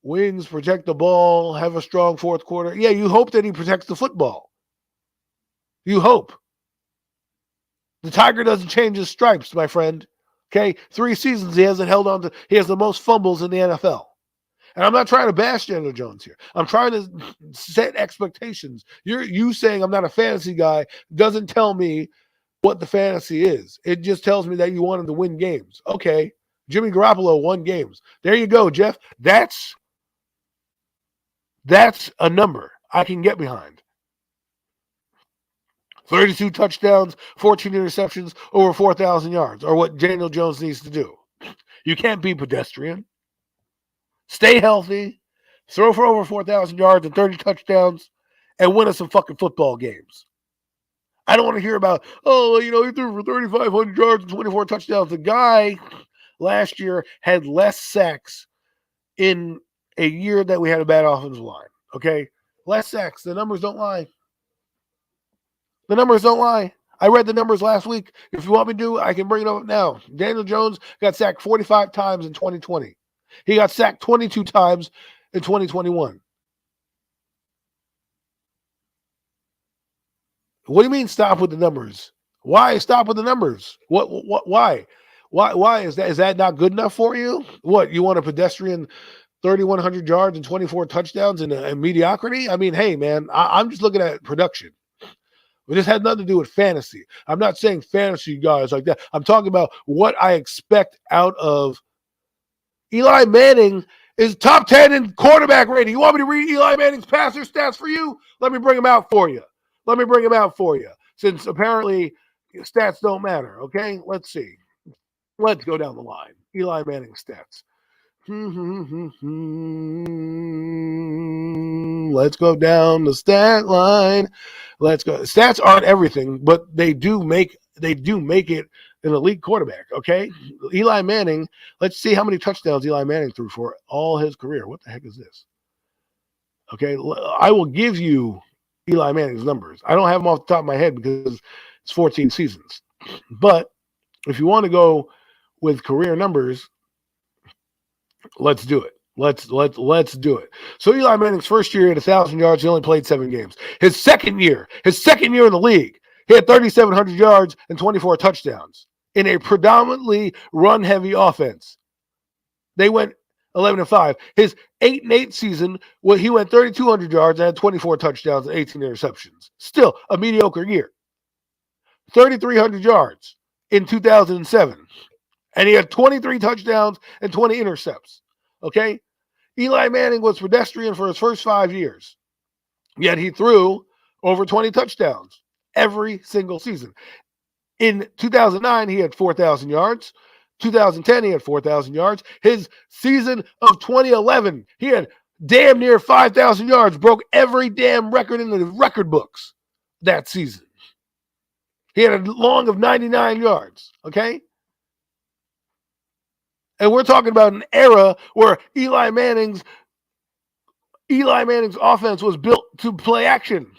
Wings protect the ball, have a strong fourth quarter. Yeah, you hope that he protects the football. You hope. The Tiger doesn't change his stripes, my friend. Okay? 3 seasons he hasn't held on to. He has the most fumbles in the NFL. And I'm not trying to bash Daniel Jones here. I'm trying to set expectations. You saying I'm not a fantasy guy doesn't tell me what the fantasy is. It just tells me that you want him to win games. Okay. Jimmy Garoppolo won games. There you go, Jeff. That's a number I can get behind. 32 touchdowns, 14 interceptions, over 4,000 yards, or what Daniel Jones needs to do. You can't be pedestrian. Stay healthy, throw for over 4,000 yards and 30 touchdowns, and win us some fucking football games. I don't want to hear about, he threw for 3,500 yards and 24 touchdowns. The guy last year had less sacks in a year that we had a bad offensive line. Okay? Less sacks. The numbers don't lie. The numbers don't lie. I read the numbers last week. If you want me to, I can bring it up now. Daniel Jones got sacked 45 times in 2020. He got sacked 22 times in 2021. What do you mean stop with the numbers? Why stop with the numbers? Why? Why is that? Is that not good enough for you? What, you want a pedestrian 3,100 yards and 24 touchdowns and mediocrity? I mean, hey, man, I'm just looking at production. This had nothing to do with fantasy. I'm not saying fantasy guys like that. I'm talking about what I expect out of Eli Manning. Is top 10 in quarterback rating. You want me to read Eli Manning's passer stats for you? Let me bring them out for you. Since apparently stats don't matter, okay? Let's see. Let's go down the line. Eli Manning stats. Let's go down the stat line. Let's go. Stats aren't everything, but they do make it an elite quarterback, okay? Eli Manning, let's see how many touchdowns Eli Manning threw for all his career. What the heck is this? Okay, I will give you Eli Manning's numbers. I don't have them off the top of my head because it's 14 seasons. But if you want to go with career numbers, let's do it. Let's do it. So Eli Manning's first year at 1,000 yards, he only played 7 games. His second year in the league, he had 3,700 yards and 24 touchdowns in a predominantly run-heavy offense. They went 11-5. His 8-8 season, he went 3,200 yards and had 24 touchdowns and 18 interceptions. Still a mediocre year. 3,300 yards in 2007. And he had 23 touchdowns and 20 intercepts. Okay? Eli Manning was pedestrian for his first 5 years. Yet he threw over 20 touchdowns every single season. In 2009, he had 4,000 yards. 2010, he had 4,000 yards. His season of 2011, he had damn near 5,000 yards, broke every damn record in the record books that season. He had a long of 99 yards, okay? And we're talking about an era where Eli Manning's offense was built to play action.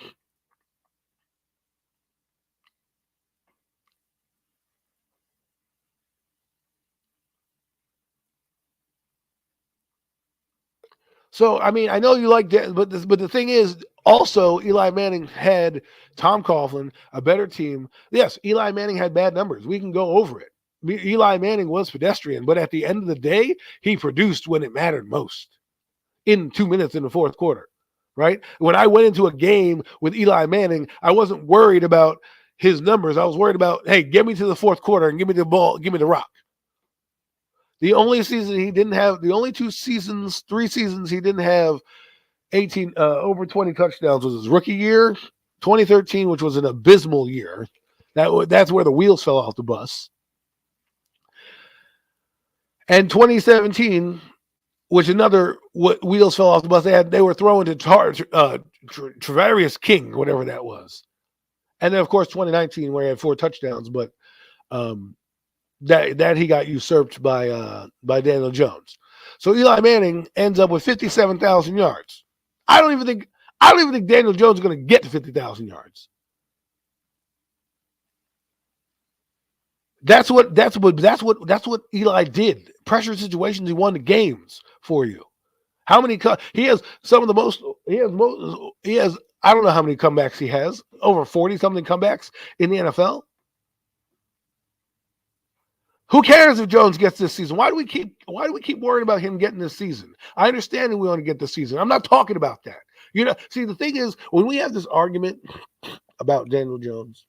So, I mean, I know you like that, but the thing is, also, Eli Manning had Tom Coughlin, a better team. Yes, Eli Manning had bad numbers. We can go over it. Eli Manning was pedestrian, but at the end of the day, he produced when it mattered most in 2 minutes in the fourth quarter, right? When I went into a game with Eli Manning, I wasn't worried about his numbers. I was worried about, hey, get me to the fourth quarter and give me the ball, give me the rock. The only season he didn't have, the only 3 seasons he didn't have 18 over 20 touchdowns was his rookie year, 2013, which was an abysmal year. That's where the wheels fell off the bus. And 2017, which another wheels fell off the bus. They were throwing to Travarius King, whatever that was. And then of course 2019, where he had 4 touchdowns, but that he got usurped by Daniel Jones. So Eli Manning ends up with 57,000 yards. I don't even think Daniel Jones is going to get to 50,000 yards. That's what Eli did. Pressure situations, he won the games for you. How many he has some of the most he has I don't know how many comebacks he has. Over 40 something comebacks in the NFL. Who cares if Jones gets this season? Why do we keep worrying about him getting this season? I understand that we want to get this season. I'm not talking about that. See, the thing is, when we have this argument about Daniel Jones,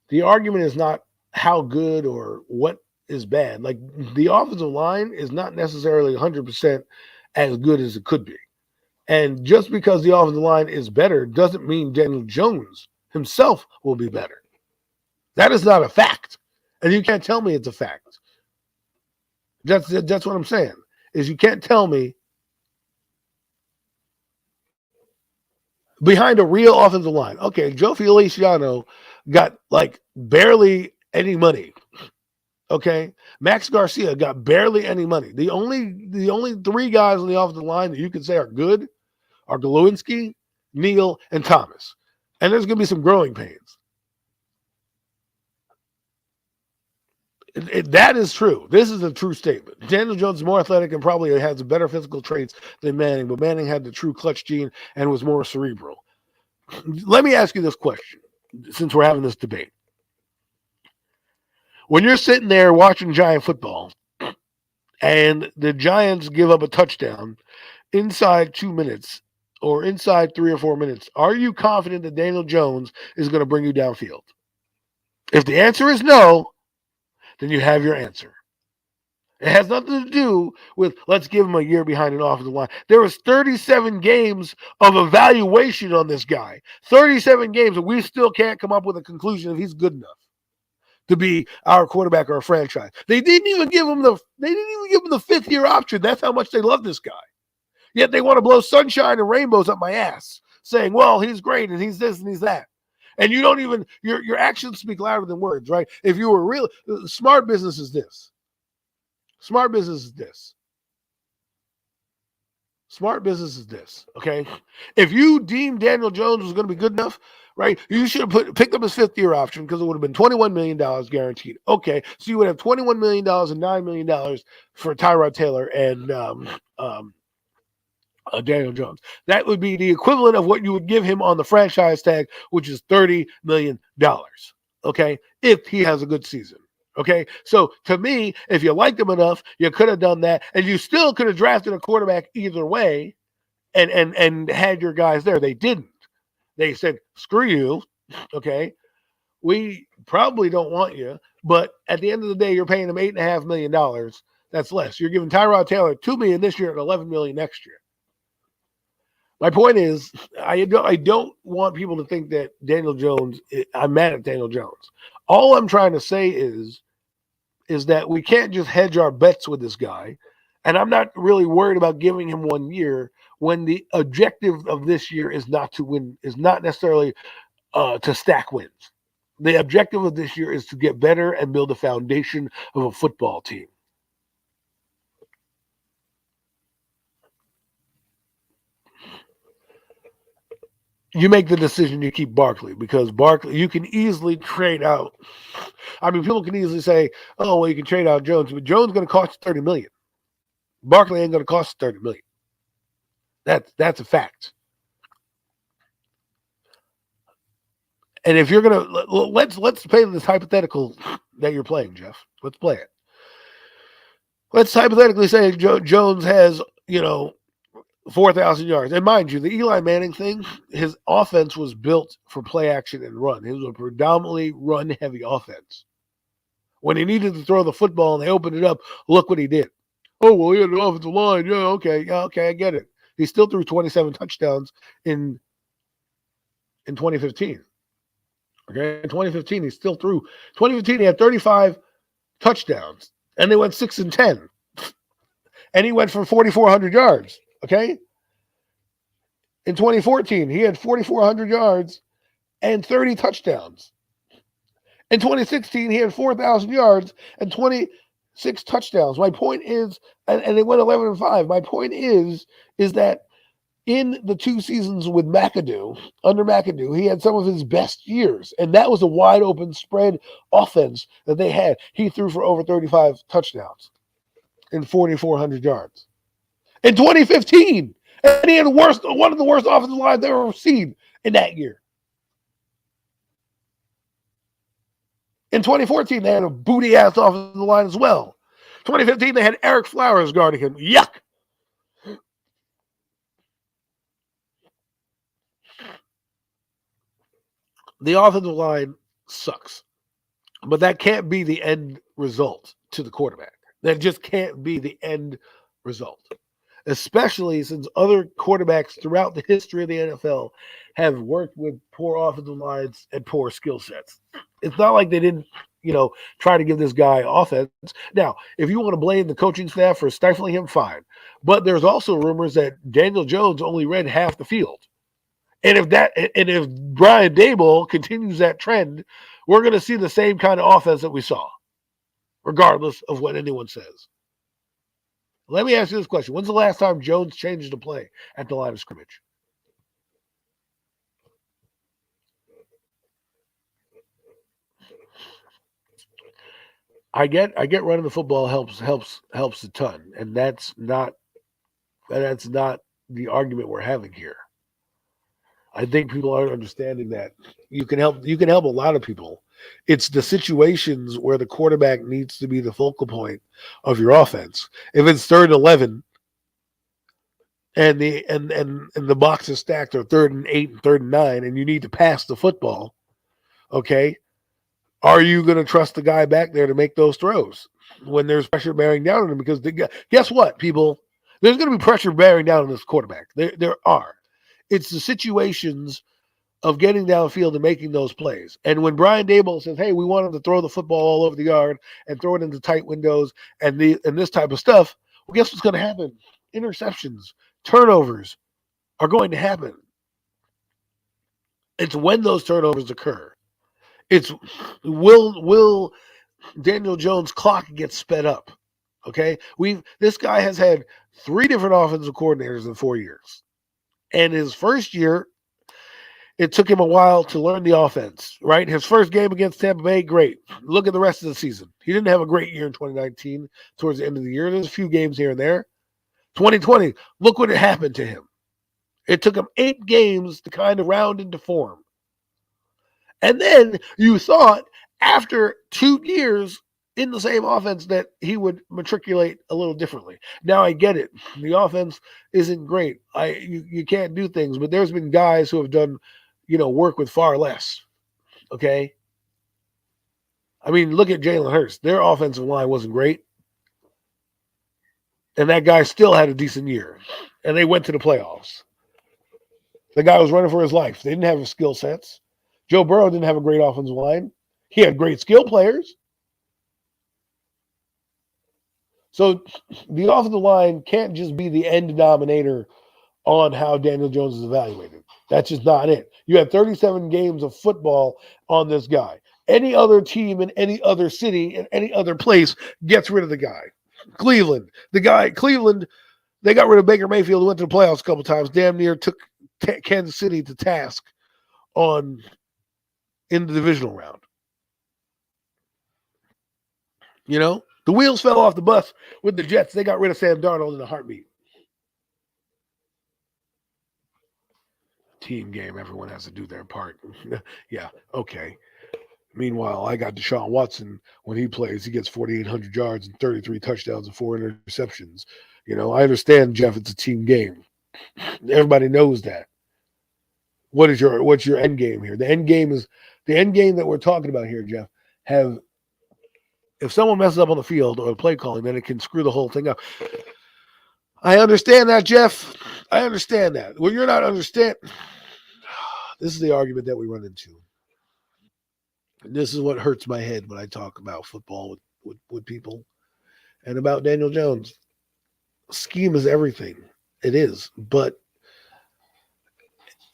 the argument is not how good or what is bad. Like, the offensive line is not necessarily 100% as good as it could be. And just because the offensive line is better doesn't mean Daniel Jones himself will be better. That is not a fact. And you can't tell me it's a fact. That's what I'm saying. Is you can't tell me behind a real offensive line. Okay, Joe Feliciano got like barely any money. Okay, Max Garcia got barely any money. The only three guys on the offensive line that you can say are good are Glowinski, Neal, and Thomas. And there's going to be some growing pains. That is true. This is a true statement. Daniel Jones is more athletic and probably has better physical traits than Manning, but Manning had the true clutch gene and was more cerebral. Let me ask you this question, since we're having this debate. When you're sitting there watching Giant football and the Giants give up a touchdown inside 2 minutes or inside 3 or 4 minutes, are you confident that Daniel Jones is going to bring you downfield? If the answer is no, then you have your answer. It has nothing to do with let's give him a year behind an offensive line. There was 37 games of evaluation on this guy. 37 games, and we still can't come up with a conclusion if he's good enough to be our quarterback or a franchise. They didn't even give him the fifth-year option. That's how much they love this guy. Yet they want to blow sunshine and rainbows up my ass, saying, well, he's great and he's this and he's that. And you don't even, your actions speak louder than words, right? If you were real, smart business is this. Smart business is this. Smart business is this, okay? If you deemed Daniel Jones was going to be good enough, right, you should have picked up his fifth-year option because it would have been $21 million guaranteed. Okay, so you would have $21 million and $9 million for Tyrod Taylor and Daniel Jones. That would be the equivalent of what you would give him on the franchise tag, which is $30 million, okay, if he has a good season. Okay, so to me, if you liked him enough, you could have done that, and you still could have drafted a quarterback either way, and had your guys there. They didn't. They said, "Screw you." Okay, we probably don't want you, but at the end of the day, you're paying him $8.5 million. That's less. You're giving Tyrod Taylor $2 million this year and $11 million next year. My point is, I don't want people to think that Daniel Jones. I'm mad at Daniel Jones. All I'm trying to say is that we can't just hedge our bets with this guy. And I'm not really worried about giving him 1 year when the objective of this year is not to win, is not necessarily to stack wins. The objective of this year is to get better and build a foundation of a football team. You make the decision you keep Barkley because Barkley, you can easily trade out. I mean, people can easily say, oh, well, you can trade out Jones, but Jones is going to cost you $30 million. Barkley ain't going to cost $30 million. That's a fact. And if you're going to, let's play this hypothetical that you're playing, Jeff. Let's play it. Let's hypothetically say Jones has, 4,000 yards. And mind you, the Eli Manning thing, his offense was built for play action and run. It was a predominantly run-heavy offense. When he needed to throw the football and they opened it up, look what he did. Oh, well, he had an offensive line. Yeah, okay, I get it. He still threw 27 touchdowns in 2015. Okay, in 2015, he still threw. 2015, he had 35 touchdowns, and they went 6-10. And he went for 4,400 yards. Okay. In 2014, he had 4,400 yards and 30 touchdowns. In 2016, he had 4,000 yards and 26 touchdowns. My point is, and they went 11-5. My point is that in the 2 seasons with McAdoo, under McAdoo, he had some of his best years. And that was a wide open spread offense that they had. He threw for over 35 touchdowns and 4,400 yards. In 2015, and he had one of the worst offensive lines I've ever seen in that year. In 2014, they had a booty-ass offensive line as well. 2015, they had Eric Flowers guarding him. Yuck! The offensive line sucks. But that can't be the end result to the quarterback. That just can't be the end result. especially since other quarterbacks throughout the history of the NFL have worked with poor offensive lines and poor skill sets. It's not like they didn't, try to give this guy offense. Now, if you want to blame the coaching staff for stifling him, fine. But there's also rumors that Daniel Jones only read half the field. And if Brian Daboll continues that trend, we're going to see the same kind of offense that we saw, regardless of what anyone says. Let me ask you this question. When's the last time Jones changed the play at the line of scrimmage? I get running the football helps a ton, and that's not the argument we're having here. I think people aren't understanding that you can help a lot of people. It's the situations where the quarterback needs to be the focal point of your offense. If it's 3rd and 11 and the box is stacked, or 3rd and 8 and 3rd and 9, and you need to pass the football, okay, are you going to trust the guy back there to make those throws when there's pressure bearing down on him? Because guess what, people? There's going to be pressure bearing down on this quarterback. There are. It's the situations of getting downfield and making those plays. And when Brian Daboll says, hey, we want him to throw the football all over the yard and throw it into tight windows and this type of stuff, well, guess what's going to happen? Interceptions, turnovers are going to happen. It's when those turnovers occur. It's will Daniel Jones' clock get sped up? Okay, this guy has had 3 different offensive coordinators in 4 years, and his first year, it took him a while to learn the offense. Right, his first game against Tampa Bay, great. Look at the rest of the season. He didn't have a great year in 2019. Towards the end of the year, there's a few games here and there. 2020, look what happened to him. It took him 8 games to kind of round into form. And then you thought after 2 years in the same offense that he would matriculate a little differently. Now I get it. The offense isn't great. You can't do things, but there's been guys who have done, work with far less. Okay? I mean, look at Jalen Hurts. Their offensive line wasn't great. And that guy still had a decent year. And they went to the playoffs. The guy was running for his life. They didn't have skill sets. Joe Burrow didn't have a great offensive line. He had great skill players. So the offensive line can't just be the end denominator on how Daniel Jones is evaluated. That's just not it. You had 37 games of football on this guy. Any other team in any other city, in any other place, gets rid of the guy. Cleveland, they got rid of Baker Mayfield, who went to the playoffs a couple times, damn near took Kansas City to task in the divisional round. The wheels fell off the bus with the Jets. They got rid of Sam Darnold in a heartbeat. Team game. Everyone has to do their part. Yeah, okay. Meanwhile, I got Deshaun Watson. When he plays, he gets 4,800 yards and 33 touchdowns and 4 interceptions. I understand, Jeff, it's a team game. Everybody knows that. What's your end game here? The end game that we're talking about here, Jeff. If someone messes up on the field or play calling, then it can screw the whole thing up. I understand that, Jeff. I understand that. Well, you're not understand. This is the argument that we run into. And this is what hurts my head when I talk about football with people and about Daniel Jones. Scheme is everything. It is. But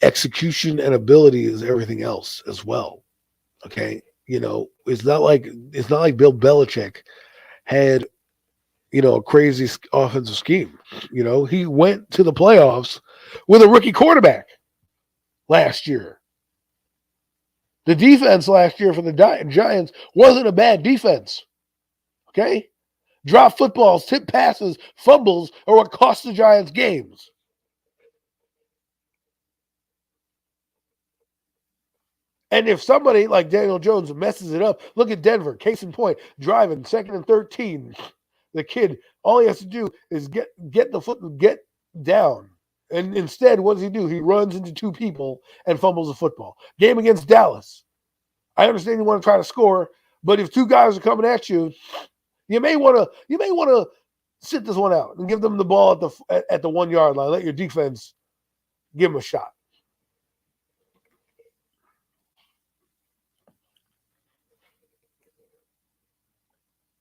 execution and ability is everything else as well. Okay? It's not like Bill Belichick had, a crazy offensive scheme. He went to the playoffs with a rookie quarterback last year. The defense last year for the Giants wasn't a bad defense. Okay? Drop footballs, tip passes, fumbles are what cost the Giants games. And if somebody like Daniel Jones messes it up, look at Denver, case in point, driving 2nd and 13. The kid, all he has to do is get down. And instead, what does he do? He runs into 2 people and fumbles the football. Game against Dallas. I understand you want to try to score, but if 2 guys are coming at you, you may want to Sit this one out and give them the ball at the 1 yard line. Let your defense give them a shot.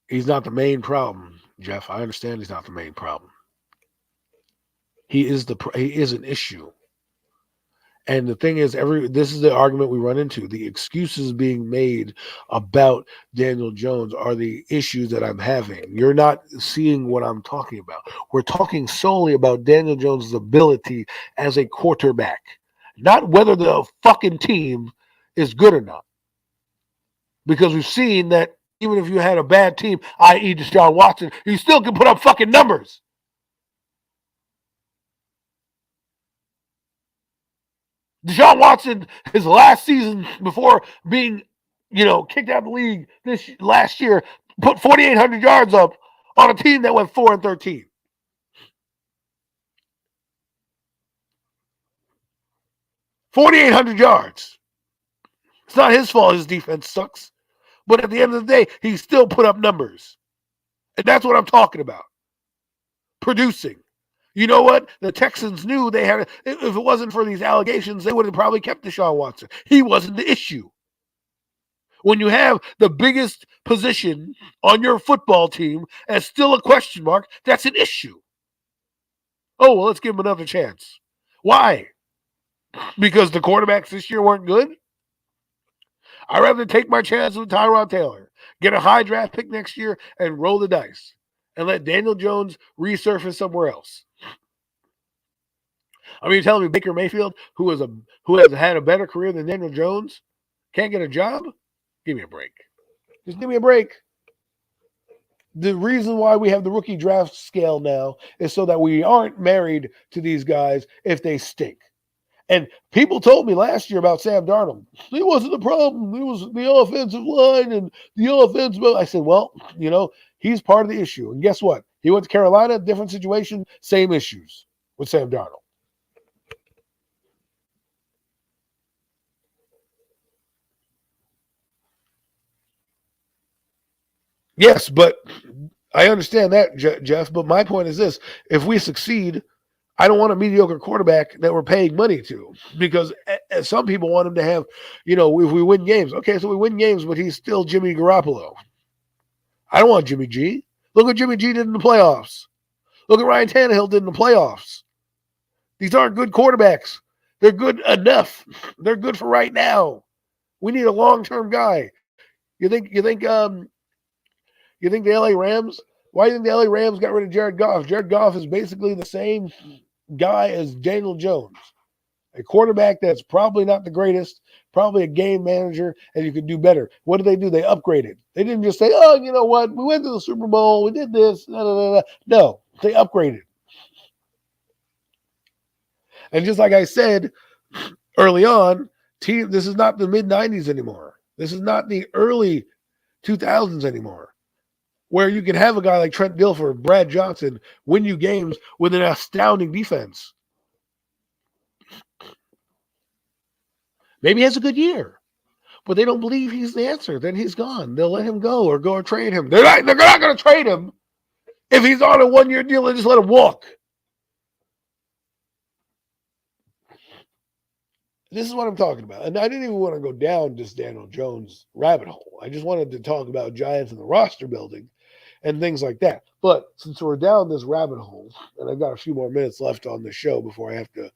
He's not the main problem, Jeff. I understand he's not the main problem. He is an issue. And the thing is, this is the argument we run into. The excuses being made about Daniel Jones are the issues that I'm having. You're not seeing what I'm talking about. We're talking solely about Daniel Jones' ability as a quarterback, not whether the fucking team is good or not. Because we've seen that even if you had a bad team, i.e. Deshaun Watson, you still can put up fucking numbers. Deshaun Watson, his last season before being, kicked out of the league this last year, put 4,800 yards up on a team that went 4-13. $4,800 yards. It's not his fault his defense sucks. But at the end of the day, he still put up numbers. And that's what I'm talking about. Producing. You know what? The Texans knew they had, if it wasn't for these allegations, they would have probably kept Deshaun Watson. He wasn't the issue. When you have the biggest position on your football team as still a question mark, that's an issue. Oh, well, let's give him another chance. Why? Because the quarterbacks this year weren't good? I'd rather take my chances with Tyrod Taylor, get a high draft pick next year, and roll the dice, and let Daniel Jones resurface somewhere else. I mean, you're telling me Baker Mayfield, who has had a better career than Daniel Jones, can't get a job? Give me a break. Just give me a break. The reason why we have the rookie draft scale now is so that we aren't married to these guys if they stink. And people told me last year about Sam Darnold. He wasn't the problem. It was the offensive line and the offense. I said, well, he's part of the issue. And guess what? He went to Carolina, different situation, same issues with Sam Darnold. Yes, but I understand that, Jeff. But my point is this. If we succeed, I don't want a mediocre quarterback that we're paying money to, because some people want him to have, if we win games. Okay, so we win games, but he's still Jimmy Garoppolo. I don't want Jimmy G. Look what Jimmy G did in the playoffs. Look at Ryan Tannehill did in the playoffs. These aren't good quarterbacks. They're good enough. They're good for right now. We need a long-term guy. You think the LA Rams? Why do you think the LA Rams got rid of Jared Goff? Jared Goff is basically the same guy as Daniel Jones, a quarterback that's probably not the greatest, probably a game manager, and you could do better. What did they do? They upgraded. They didn't just say, oh, you know what? We went to the Super Bowl. We did this. No, they upgraded. And just like I said early on, this is not the mid-90s anymore. This is not the early 2000s anymore, where you can have a guy like Trent Dilfer, Brad Johnson, win you games with an astounding defense. Maybe he has a good year, but they don't believe he's the answer. Then he's gone. They'll let him go or trade him. They're not going to trade him if he's on a 1-year deal and just let him walk. This is what I'm talking about. And I didn't even want to go down this Daniel Jones rabbit hole. I just wanted to talk about Giants and the roster building and things like that. But since we're down this rabbit hole, and I've got a few more minutes left on the show before I have to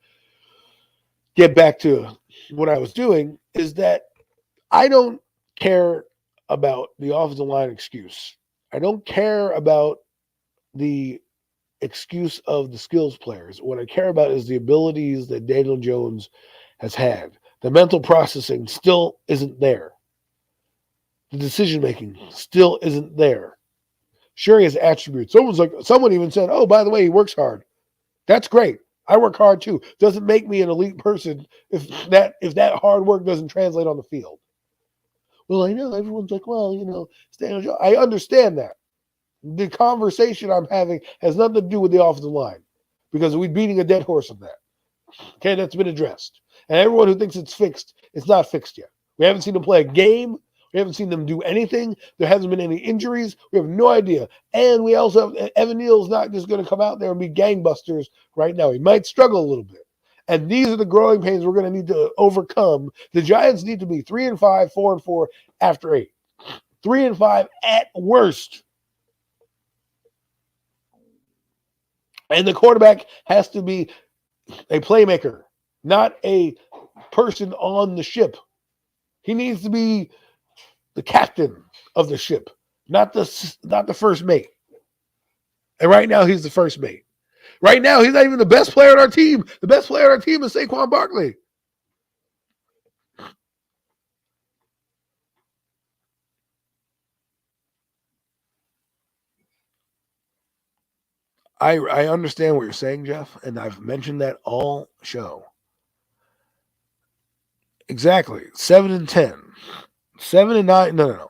get back to what I was doing, is that I don't care about the offensive line excuse. I don't care about the excuse of the skills players. What I care about is the abilities that Daniel Jones has had. The mental processing still isn't there. The decision-making still isn't there. Sure, he has attributes. Someone even said, oh, by the way, he works hard. That's great. I work hard too. Doesn't make me an elite person if that hard work doesn't translate on the field. Well, I know everyone's like, well, Daniel Jones. I understand that. The conversation I'm having has nothing to do with the offensive line, because we're beating a dead horse on that. Okay, that's been addressed. And everyone who thinks it's fixed, it's not fixed yet. We haven't seen him play a game We haven't seen them do anything. There hasn't been any injuries. We have no idea. And we also have Evan Neal's not just going to come out there and be gangbusters right now. He might struggle a little bit. And these are the growing pains we're going to need to overcome. The Giants need to be 3-5, 4-4 after 8. 3-5 at worst. And the quarterback has to be a playmaker, not a person on the ship. He needs to be the captain of the ship, not the first mate. And right now, he's the first mate. Right now, he's not even the best player on our team. The best player on our team is Saquon Barkley. I understand what you're saying, Jeff, and I've mentioned that all show. Exactly. 7-10. 7-9.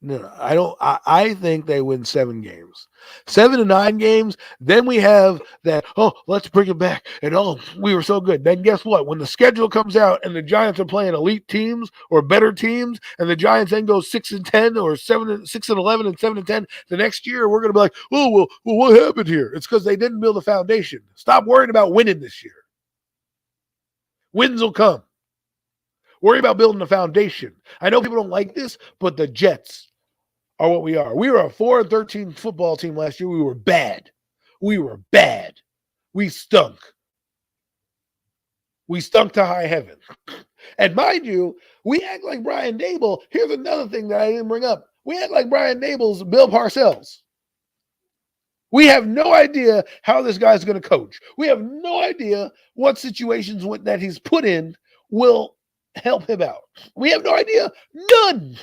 No. I think they win 7 games. 7-9 games. Then we have that, let's bring it back. And we were so good. Then guess what? When the schedule comes out and the Giants are playing elite teams or better teams, and the Giants then go 6-10 or 6-11 and 7-10 the next year, we're gonna be like, well, what happened here? It's because they didn't build a foundation. Stop worrying about winning this year. Wins will come. Worry about building a foundation. I know people don't like this, but the Jets are what we are. We were a 4-13 football team last year. We were bad. We stunk. We stunk to high heaven. And mind you, we act like Brian Daboll. Here's another thing that I didn't bring up. We act like Brian Daboll's Bill Parcells. We have no idea how this guy's going to coach. We have no idea what situations that he's put in will help him out. We have no idea. None.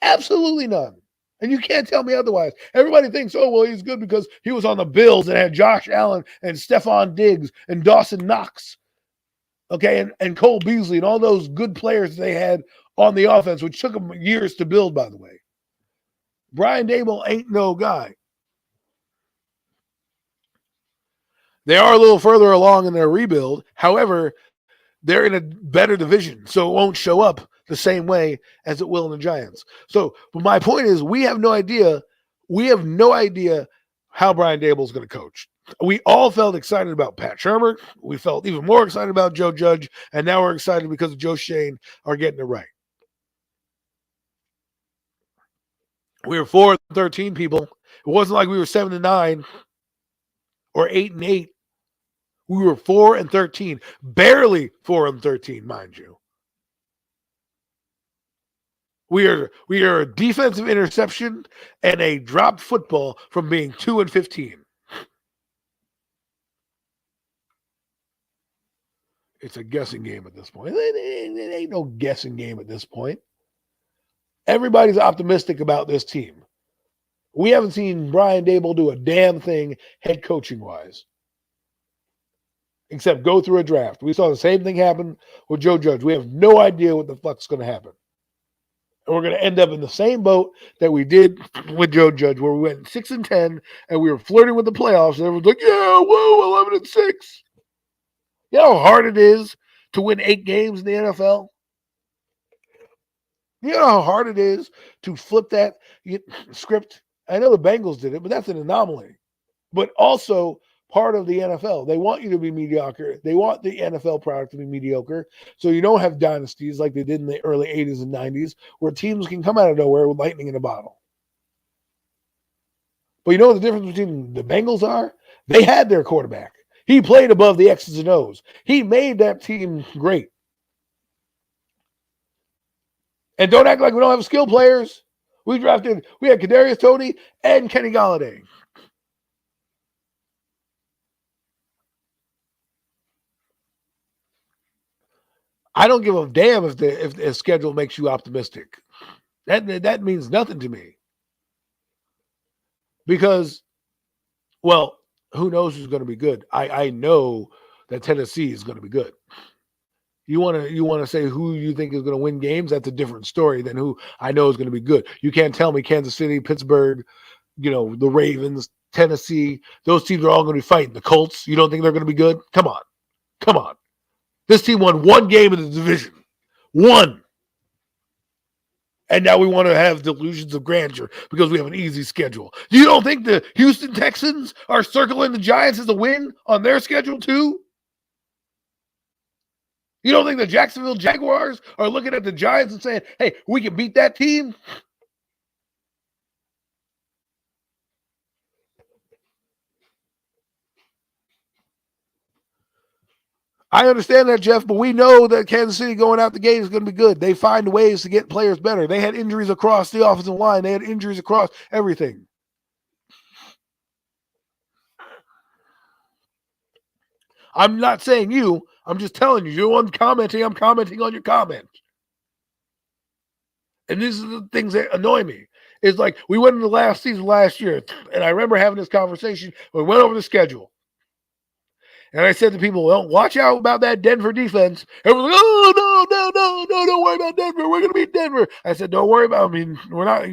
Absolutely none. And you can't tell me otherwise. Everybody thinks, he's good because he was on the Bills and had Josh Allen and Stephon Diggs and Dawson Knox. Okay, and Cole Beasley and all those good players they had on the offense, which took them years to build, by the way. Brian Daboll ain't no guy. They are a little further along in their rebuild. However, they're in a better division, so it won't show up the same way as it will in the Giants. So, but my point is, we have no idea. We have no idea how Brian Daboll is going to coach. We all felt excited about Pat Shurmur. We felt even more excited about Joe Judge, and now we're excited because Joe Shane are getting it right. We were 4-13 people. It wasn't like we were 7-9 or 8-8. We were 4-13, barely 4-13, mind you. We are a defensive interception and a dropped football from being 2-15. It's a guessing game at this point. It ain't no guessing game at this point. Everybody's optimistic about this team. We haven't seen Brian Daboll do a damn thing head coaching wise, except go through a draft. We saw the same thing happen with Joe Judge. We have no idea what the fuck's going to happen. And we're going to end up in the same boat that we did with Joe Judge, where we went 6-10 and we were flirting with the playoffs. And everyone's like, 11-6. You know how hard it is to win 8 games in the NFL? You know how hard it is to flip that script? I know the Bengals did it, but that's an anomaly. But also part of the NFL. They want you to be mediocre. They want the NFL product to be mediocre. So you don't have dynasties like they did in the early 80s and 90s where teams can come out of nowhere with lightning in a bottle. But you know what the difference between the Bengals are? They had their quarterback. He played above the X's and O's. He made that team great. And don't act like we don't have skill players. We had Kadarius Toney and Kenny Golladay. I don't give a damn if the schedule makes you optimistic. That means nothing to me. Because, well, who knows who's going to be good? I know that Tennessee is going to be good. You want to say who you think is going to win games? That's a different story than who I know is going to be good. You can't tell me Kansas City, Pittsburgh, the Ravens, Tennessee. Those teams are all going to be fighting. The Colts, you don't think they're going to be good? Come on. This team won 1 game in the division. 1. And now we want to have delusions of grandeur because we have an easy schedule. You don't think the Houston Texans are circling the Giants as a win on their schedule too? You don't think the Jacksonville Jaguars are looking at the Giants and saying, hey, we can beat that team? I understand that, Jeff, but we know that Kansas City going out the gate is going to be good. They find ways to get players better. They had injuries across the offensive line. They had injuries across everything. I'm not saying you. I'm just telling you. You're the one commenting. I'm commenting on your comment. And these are the things that annoy me. It's like we went into last season last year, and I remember having this conversation. We went over the schedule. And I said to people, well, watch out about that Denver defense. Everyone's like, oh, no, don't worry about Denver. We're going to beat Denver. I said, don't worry about it. I mean, we're not,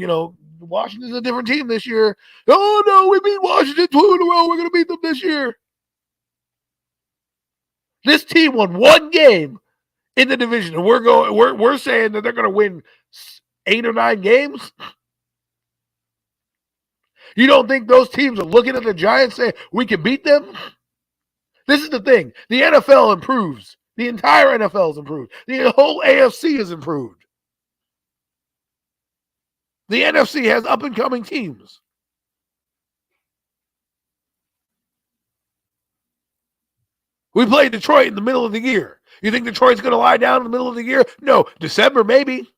Washington's a different team this year. Oh, no, we beat Washington 2 in a row. We're going to beat them this year. This team won one game in the division, and we're saying that they're going to win 8 or 9 games. You don't think those teams are looking at the Giants saying we can beat them? This is the thing. The NFL improves. The entire NFL is improved. The whole AFC is improved. The NFC has up-and-coming teams. We played Detroit in the middle of the year. You think Detroit's going to lie down in the middle of the year? No. December, maybe.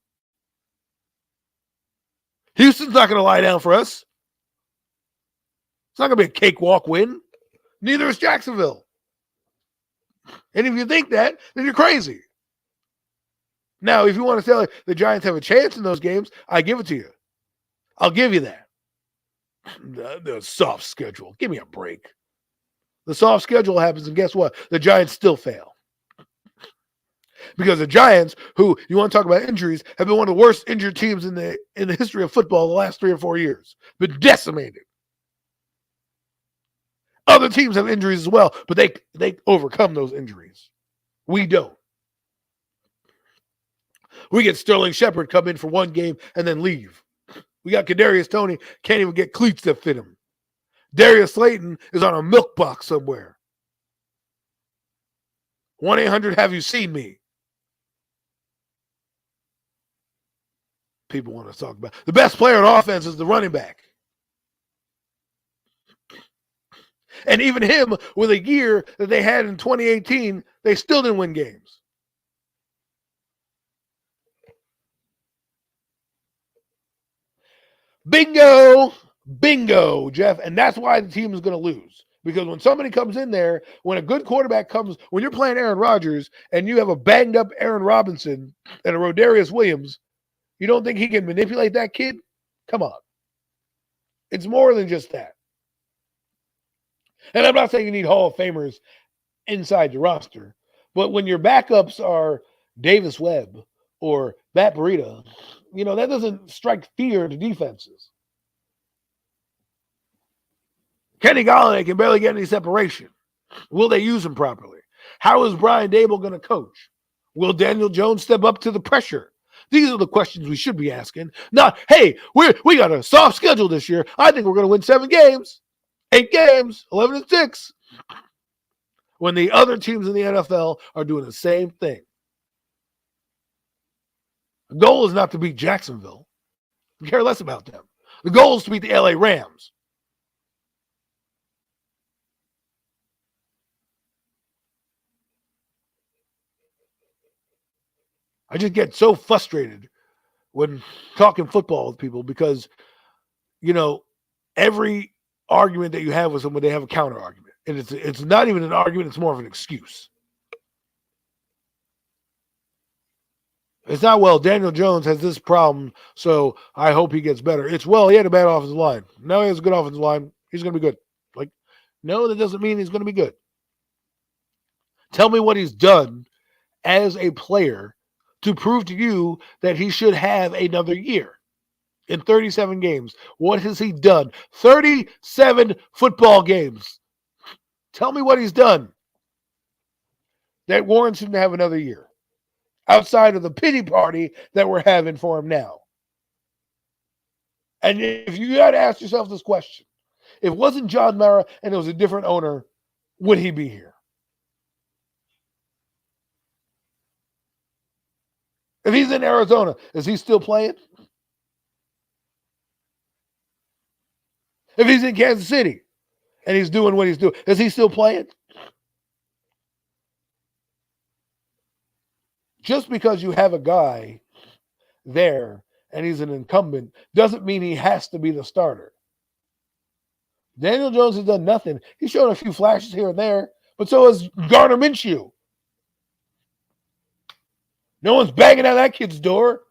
Houston's not going to lie down for us. It's not going to be a cakewalk win. Neither is Jacksonville. And if you think that, then you're crazy. Now, if you want to tell the Giants have a chance in those games, I give it to you. I'll give you that. The soft schedule. Give me a break. The soft schedule happens, and guess what? The Giants still fail. Because the Giants, who you want to talk about injuries, have been one of the worst injured teams in the history of football the last 3 or 4 years. Been decimated. Other teams have injuries as well, but they overcome those injuries. We don't. We get Sterling Shepard come in for one game and then leave. We got Kadarius Toney, can't even get cleats that fit him. Darius Slayton is on a milk box somewhere. 1-800, have you seen me? People want to talk about. The best player on offense is the running back. And even him, with a year that they had in 2018, they still didn't win games. Bingo, Jeff. And that's why the team is going to lose. Because when somebody comes in there, when a good quarterback comes, when you're playing Aaron Rodgers and you have a banged up Aaron Robinson and a Rodarius Williams, you don't think he can manipulate that kid? Come on. It's more than just that. And I'm not saying you need Hall of Famers inside your roster, but when your backups are Davis Webb or Matt Breida, that doesn't strike fear to defenses. Kenny Golladay can barely get any separation. Will they use him properly? How is Brian Dable going to coach? Will Daniel Jones step up to the pressure? These are the questions we should be asking. Not, hey, we got a soft schedule this year. I think we're going to win 7 games. 8 games, 11-6. When the other teams in the NFL are doing the same thing. The goal is not to beat Jacksonville. I care less about them. The goal is to beat the LA Rams. I just get so frustrated when talking football with people because, every argument that you have with someone, they have a counter argument. And it's not even an argument, it's more of an excuse. It's not, well, Daniel Jones has this problem, so I hope he gets better. It's, well, he had a bad offensive line. Now he has a good offensive line. He's going to be good. Like, no, that doesn't mean he's going to be good. Tell me what he's done as a player to prove to you that he should have another year. In 37 games, what has he done? 37 football games. Tell me what he's done that warrants him to have another year outside of the pity party that we're having for him now. And if you got to ask yourself this question, if it wasn't John Mara and it was a different owner, would he be here? If he's in Arizona, is he still playing? If he's in Kansas City and he's doing what he's doing, is he still playing? Just because you have a guy there and he's an incumbent doesn't mean he has to be the starter. Daniel Jones has done nothing. He's shown a few flashes here and there, but so has Gardner Minshew. No one's banging at that kid's door.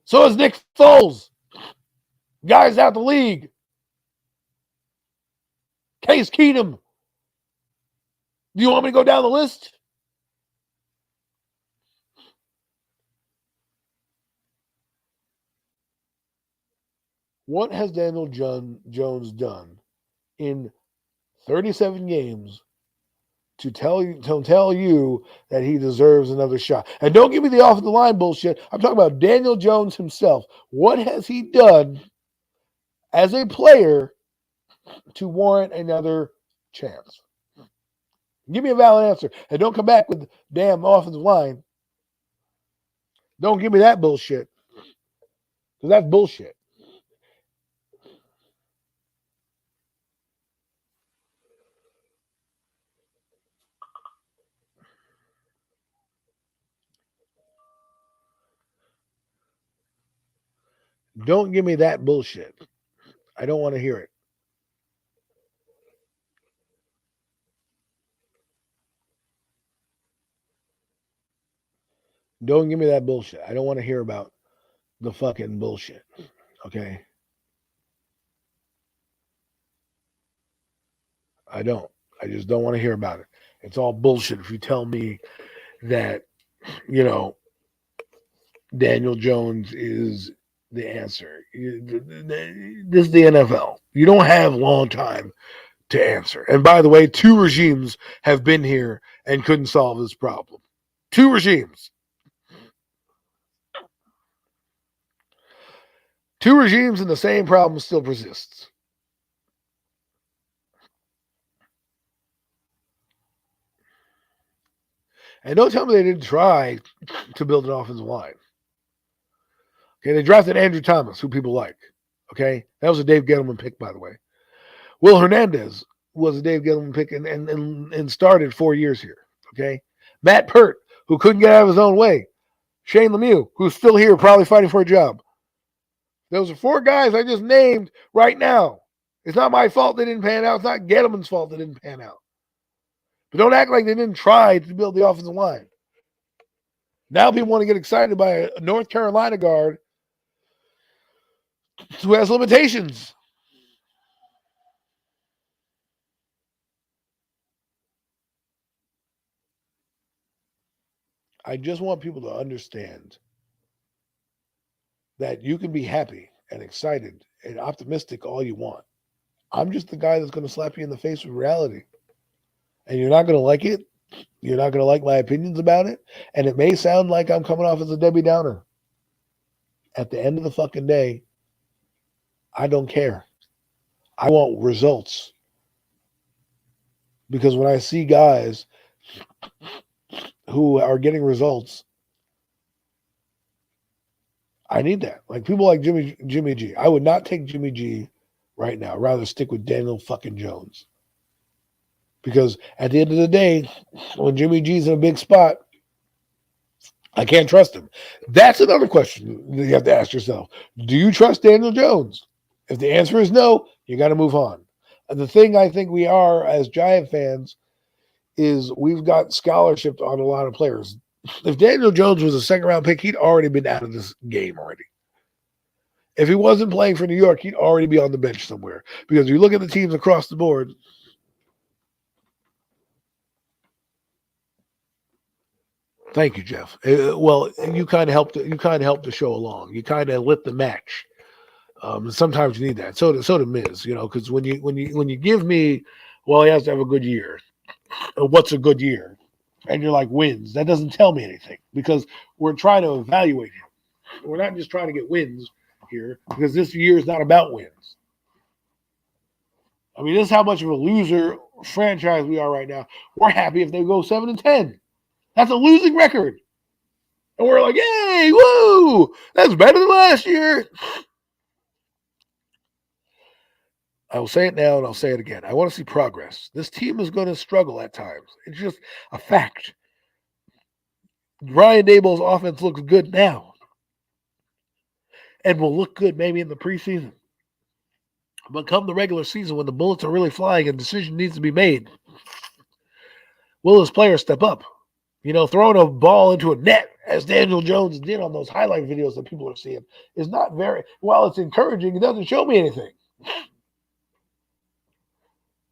So is Nick Foles. Guys out the league. Case Keenum. Do you want me to go down the list? What has Daniel Jones done in 37 games to tell you that he deserves another shot? And don't give me the offensive line bullshit. I'm talking about Daniel Jones himself. What has he done as a player to warrant another chance? Give me a valid answer. And don't come back with the damn offensive line. Don't give me that bullshit. Because that's bullshit. Don't give me that bullshit. I don't want to hear it. Don't give me that bullshit. I don't want to hear about the fucking bullshit. Okay? I don't. I just don't want to hear about it. It's all bullshit if you tell me that, Daniel Jones is the answer. This is the NFL. You don't have a long time to answer. And by the way, 2 regimes have been here and couldn't solve this problem. 2 regimes. 2 regimes and the same problem still persists. And don't tell me they didn't try to build an offensive line. Okay, they drafted Andrew Thomas, who people like. Okay, that was a Dave Gettleman pick, by the way. Will Hernandez was a Dave Gettleman pick and started 4 years here. Okay, Matt Pert, who couldn't get out of his own way. Shane Lemieux, who's still here, probably fighting for a job. Those are 4 guys I just named right now. It's not my fault they didn't pan out. It's not Gettleman's fault they didn't pan out. But don't act like they didn't try to build the offensive line. Now people want to get excited by a North Carolina guard who has limitations. I just want people to understand that you can be happy and excited and optimistic all you want. I'm just the guy that's going to slap you in the face with reality. And you're not going to like it. You're not going to like my opinions about it. And it may sound like I'm coming off as a Debbie Downer. At the end of the fucking day, I don't care. I want results. Because when I see guys who are getting results, I need that. Like people like Jimmy G. I would not take Jimmy G right now. I'd rather stick with Daniel fucking Jones. Because at the end of the day, when Jimmy G's in a big spot, I can't trust him. That's another question that you have to ask yourself. Do you trust Daniel Jones? If the answer is no, you got to move on. And the thing I think we are as Giant fans is we've got scholarship on a lot of players. If Daniel Jones was a second-round pick, he'd already been out of this game already. If he wasn't playing for New York, he'd already be on the bench somewhere. Because you look at the teams across the board, thank you, Jeff. Well, you kind of helped. You kind of helped the show along. You kind of lit the match. Sometimes you need that. So did Miz. Because when you give me, well, he has to have a good year. What's a good year? And you're like wins. That doesn't tell me anything because we're trying to evaluate him. We're not just trying to get wins. here because this year is not about wins. I mean, this is how much of a loser franchise we are right now. We're happy if they go 7-10. That's a losing record. And we're like, yay, woo, that's better than last year. I will say it now and I'll say it again. I want to see progress. This team is going to struggle at times. It's just a fact. Ryan Daboll's offense looks good now and will look good maybe in the preseason. But come the regular season when the bullets are really flying and a decision needs to be made, will his players step up? You know, throwing a ball into a net, as Daniel Jones did on those highlight videos that people are seeing, is not very, while it's encouraging, it doesn't show me anything.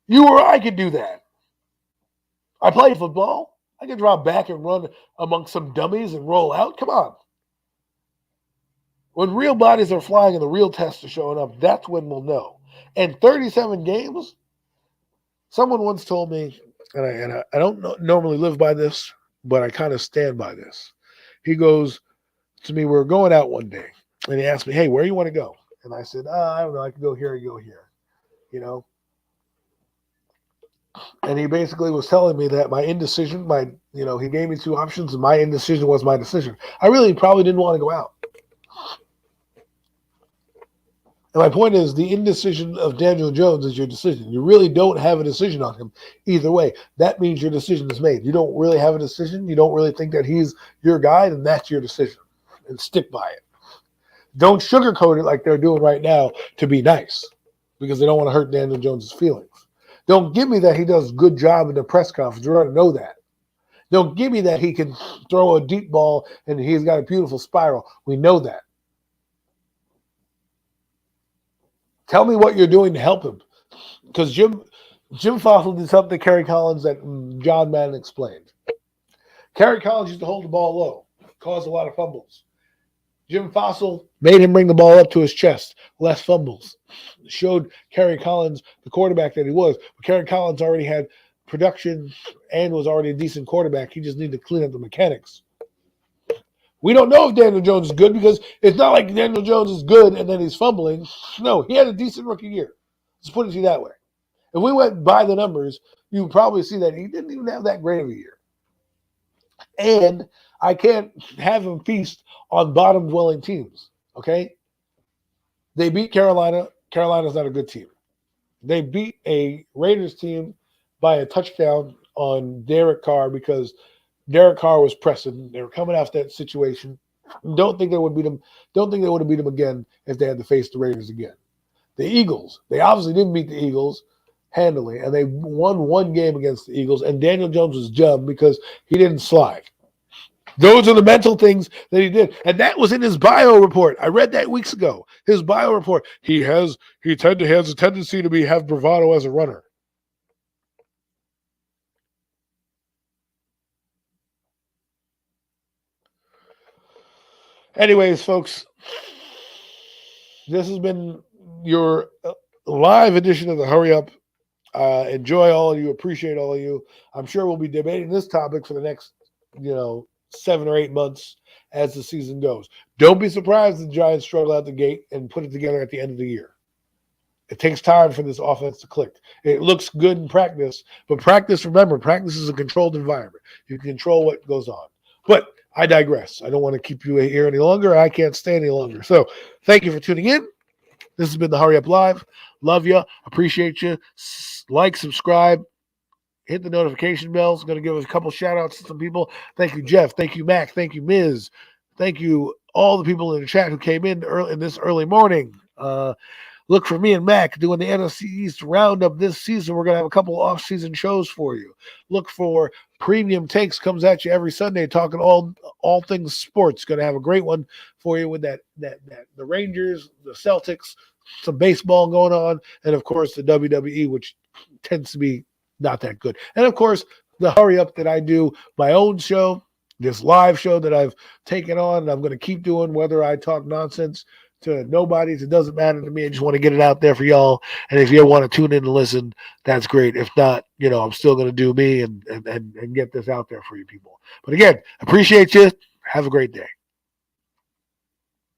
You or I could do that. I play football. I can drop back and run amongst some dummies and roll out. Come on. When real bodies are flying and the real tests are showing up, that's when we'll know. And 37 games, someone once told me, and I don't normally live by this, but I kind of stand by this. He goes to me, we're going out one day, and he asked me, hey, where do you want to go? And I said, I don't know, I can go here or go here, you know. And he basically was telling me that my indecision, he gave me two options, and my indecision was my decision. I really probably didn't want to go out. And my point is, the indecision of Daniel Jones is your decision. You really don't have a decision on him either way. That means your decision is made. You don't really have a decision. You don't really think that he's your guy, and that's your decision. And stick by it. Don't sugarcoat it like they're doing right now to be nice because they don't want to hurt Daniel Jones' feelings. Don't give me that he does a good job in the press conference. You ought to know that. Don't give me that he can throw a deep ball and he's got a beautiful spiral. We know that. Tell me what you're doing to help him. Because Jim Fossil did something to Kerry Collins that John Madden explained. Kerry Collins used to hold the ball low, caused a lot of fumbles. Jim Fossil made him bring the ball up to his chest, less fumbles. Showed Kerry Collins the quarterback that he was. But Kerry Collins already had production and was already a decent quarterback. He just needed to clean up the mechanics. We don't know if Daniel Jones is good because it's not like Daniel Jones is good and then he's fumbling. No, he had a decent rookie year. Let's put it to you that way. If we went by the numbers, you would probably see that he didn't even have that great of a year. And I can't have him feast on bottom-dwelling teams, okay? They beat Carolina. Carolina's not a good team. They beat a Raiders team by a touchdown on Derek Carr because Derek Carr was pressing. They were coming after that situation. Don't think they would beat them. Don't think they would have beat them again if they had to face the Raiders again. The Eagles, they obviously didn't beat the Eagles handily, and they won one game against the Eagles, and Daniel Jones was jumped because he didn't slide. Those are the mental things that he did. And that was in his bio report. I read that weeks ago. His bio report. He has a tendency to have bravado as a runner. Anyways, folks, this has been your live edition of the Hurry Up. Enjoy all of you. Appreciate all of you. I'm sure we'll be debating this topic for the next, 7 or 8 months as the season goes. Don't be surprised if the Giants struggle out the gate and put it together at the end of the year. It takes time for this offense to click. It looks good in practice, but remember, practice is a controlled environment. You can control what goes on. But I digress. I don't want to keep you here any longer. I can't stay any longer. So thank you for tuning in. This has been the Hurry Up Live. Love you. Appreciate you. Like, subscribe. Hit the notification bell. It's going to give us a couple shout outs to some people. Thank you, Jeff. Thank you, Mac. Thank you, Miz. Thank you, all the people in the chat who came in this early morning. Look for me and Mac doing the NFC East roundup this season. We're going to have a couple off-season shows for you. Look for Premium Takes, comes at you every Sunday, talking all things sports. Going to have a great one for you with that the Rangers, the Celtics, some baseball going on, and of course the WWE, which tends to be not that good. And of course, the Hurry Up that I do, my own show, this live show that I've taken on, and I'm going to keep doing, whether I talk nonsense to nobodies. It doesn't matter to me. I just want to get it out there for y'all. And if you want to tune in and listen, that's great. If not, I'm still going to do me and get this out there for you people. But again, appreciate you. Have a great day.